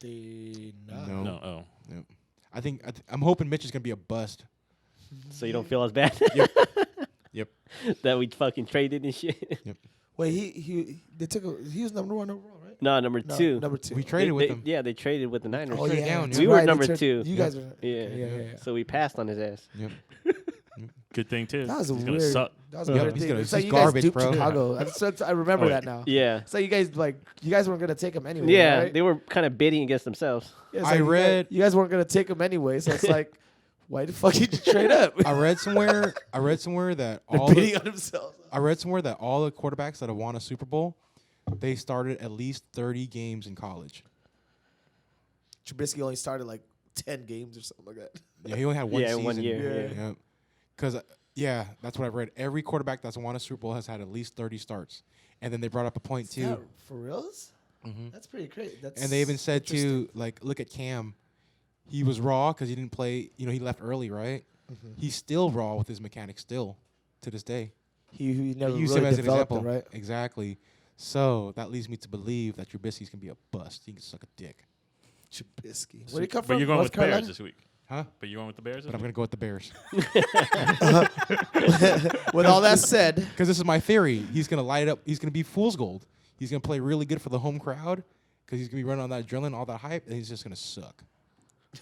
No. No. Oh. Nope. I'm hoping Mitch is gonna be a bust. So you don't feel as bad Yep. that we fucking traded and shit. Wait, he was number 1 overall, right? No, number No, 2. number 2. We traded with They- him. Yeah, they traded with the Niners. Oh traded yeah, down, that's yeah. We were right, they number traded- 2. You Yeah. guys were. Yeah. Yeah. So we passed on his ass. Yep. Good thing too. That was a He's weird. gonna suck. That was a Yep, weird he's thing. gonna- It's like he's you guys garbage, duped bro. Chicago. I remember Oh, that now. Yeah. So you guys weren't gonna take him anyway. Yeah, right? they were kind of bidding against themselves. Yeah, it's I like read- you guys weren't gonna take him anyway. So it's like, why the fuck did you trade up? I read somewhere that They're all bidding the, on themselves. I read somewhere that all the quarterbacks that have won a Super Bowl, they started at least 30 games in college. Trubisky only started like 10 games or something like that. Yeah, he only had one Yeah, season. 1 year. Yeah. Yeah. Because that's what I've read. Every quarterback that's won a Super Bowl has had at least 30 starts. And then they brought up a point Yeah, too. for reals? Mhm. That's pretty great. That's And they even said interesting. too, like, look at Cam. He was raw because he didn't play. He left early, right? Mm-hmm. He's still raw with his mechanics still to this day. he never Use really him as an developed example, it, right? Exactly. So that leads me to believe that Trubisky's gonna be a bust. He can suck a dick, Trubisky. Where do you come But from? you're going North with the Bears Carolina? this week. huh? But you're going with the Bears this But I'm week? gonna go with the Bears With all that said, because this is my theory. He's gonna light it up. He's gonna be fool's gold. He's gonna play really good for the home crowd because he's gonna be running on that adrenaline, all that hype, and he's just gonna suck.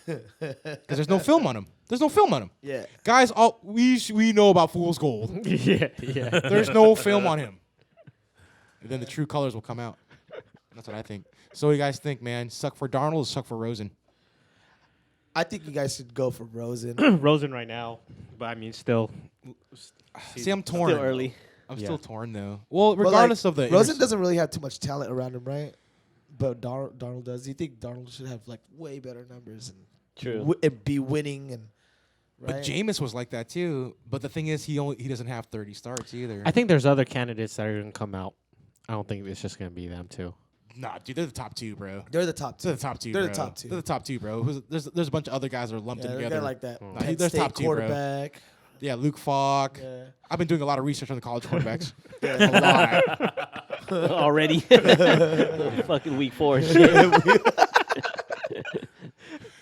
Because there's no film on him. There's no film on him. yeah. Guys, all we know about fool's gold. yeah. There's no film on him. And then the true colors will come out. That's what I think. So what do you guys think, man? Suck for Darnold or suck for Rosen? I think you guys should go for Rosen. Rosen right now, but I mean still. See, I'm torn. Still early. I'm Yeah. still torn though. Well, But, like, regardless of the Rosen doesn't really have too much talent around him, right? But Darnold does. Do you think Darnold should have like way better numbers and True. and be winning and right? But Jameis was like that too. But the thing is, he doesn't have 30 starts either. I think there's other candidates that are gonna come out. I don't think it's just gonna be them too. Nah, dude, they're the top two, bro. They're the top two. They're the top two. They're bro. the top two. They're the top two, bro. There's a bunch of other guys that are lumped Yeah, in they're together. got like that Nah, Penn there's State top two, bro. quarterback. Yeah, Luke Falk. Yeah. I've been doing a lot of research on the college quarterbacks. Yeah. a lot. Already. Fucking week 4 and shit.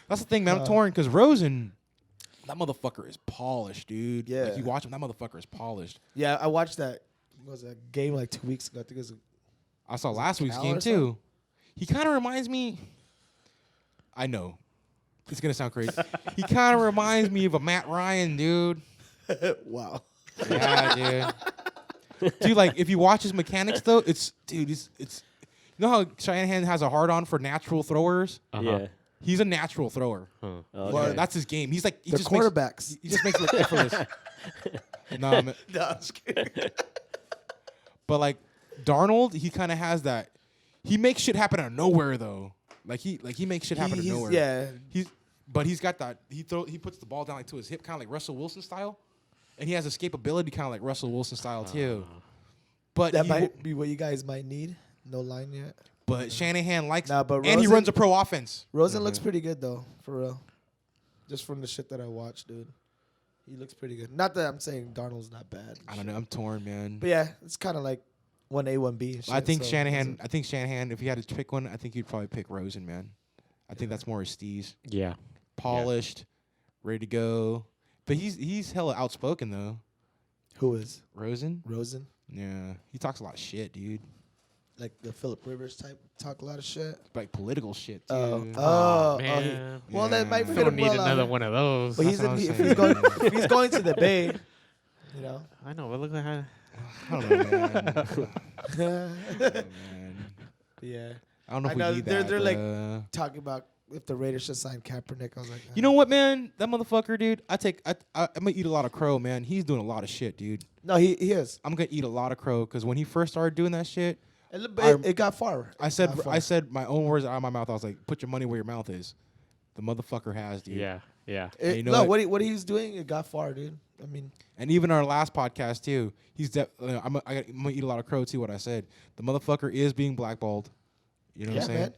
That's the thing, man. I'm torn because Rosen, that motherfucker is polished, dude. Yeah. Like you watch him, that motherfucker is polished. Yeah, I watched that. What was that game like 2 weeks ago? I think it was. I saw last week's Cal game or too. He kind of reminds me. I know, it's gonna sound crazy. He kind of reminds me of a Matt Ryan, dude. Wow. Yeah, dude. Dude, like if you watch his mechanics though, it's you know how Shanahan has a hard on for natural throwers? Yeah. He's a natural thrower. Okay. What? That's his game. He's like he The just quarterbacks. Makes, he just makes it look effortless. No, man. No, I'm just kidding. But like Darnold, he kind of has that. He makes shit happen out of nowhere though. Like he makes shit happen out of He's- nowhere. Yeah. But he's got that. He puts the ball down like to his hip, kind of like Russell Wilson style, and he has escapability, kind of like Russell Wilson style too. But That he might be what you guys might need. No line yet. but Shanahan likes, Nah, but and he Rosen- runs a pro offense. Rosen looks pretty good though, for real. Just from the shit that I watched, dude. He looks pretty good. Not that I'm saying Darnold's not bad. I don't know. I'm torn, man. But yeah, it's kind of like 1A, 1B. and I shit, think so Shanahan. I think Shanahan. If he had to pick one, I think he'd probably pick Rosen, man. I think that's more his steez. Yeah. Polished, ready to go. But he's hella outspoken though. Who is Rosen. Rosen? Yeah, he talks a lot of shit, dude. Like the Philip Rivers type, talk a lot of shit. Like political shit too. Oh, man. well, that might Yeah. fit We him don't need well. another one of those. But That's what I'm if saying. he's going, if he's going to the Bay, you know. I know, but look at how. I don't know, man. I don't know, man. Yeah. I don't know I if know, we need they're- that. they're like- but, Talking about if the Raiders should sign Kaepernick, I was like, you know what, man? That motherfucker, dude. I'm gonna eat a lot of crow, man. He's doing a lot of shit, dude. no, he is. I'm gonna eat a lot of crow because when he first started doing that shit, It got far. I It said got far. I said my own words out of my mouth. I was like, "Put your money where your mouth is." The motherfucker has, dude. Yeah, yeah. It, you know no, what? what he was doing, it got far, dude. I mean, And even our last podcast too, I'm gonna eat a lot of crow too. What I said, the motherfucker is being blackballed. You know what yeah, I'm saying? man.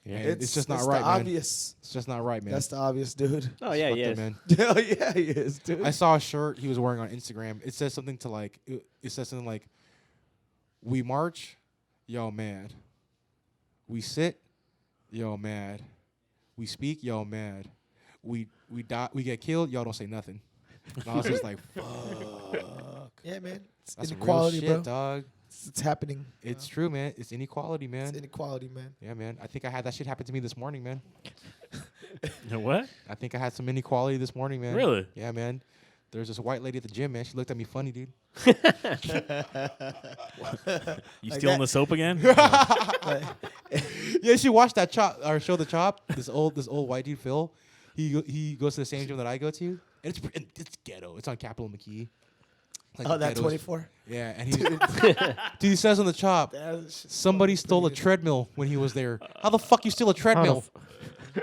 Yeah. And it's just not that's right, the man. obvious. It's just not right, man. That's the obvious, dude. Oh yeah, Fucked yeah. up, man. Hell yeah, he is, dude. I saw a shirt he was wearing on Instagram. It says something to like. It says something like, "We march, y'all mad. We sit, y'all mad. We speak, y'all mad. We die, we get killed, y'all don't say nothing." And I was just like, "Fuck, Yeah, man. It's that's inequality, real shit, bro. dog. It's happening. It's true, man. It's inequality, man. It's inequality, man. Yeah, man. I think I had that shit happen to me this morning, man. What? I think I had some inequality this morning, man. Really? Yeah, man. There's this white lady at the gym, man. She looked at me funny, dude. You Like stealing that- the soap again? Yeah, she watched that chop or show the chop. This old white dude, Phil. He goes to the same gym that I go to, and it's ghetto. It's on Capitol McKee. Like Oh, the that ghettos. 24. Yeah, and dude, he says on the chop, somebody stole a treadmill when he was there. How the fuck you steal a treadmill?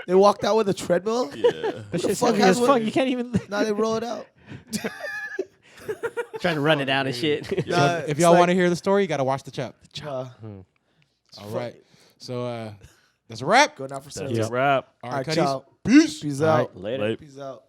They walked out with a treadmill. Yeah. That shit's fuck heavy has as one- fuck. You can't even. Now they roll it out. Trying to run it out and shit. Nah, If it's y'all like- want to hear the story, you got to watch the chop. Uh, All right. So that's a wrap. Going out for Yeah. service. It's a wrap. All All right, right, Cuddies. ciao. Peace. Peace All out. right. Later. Late. Peace out.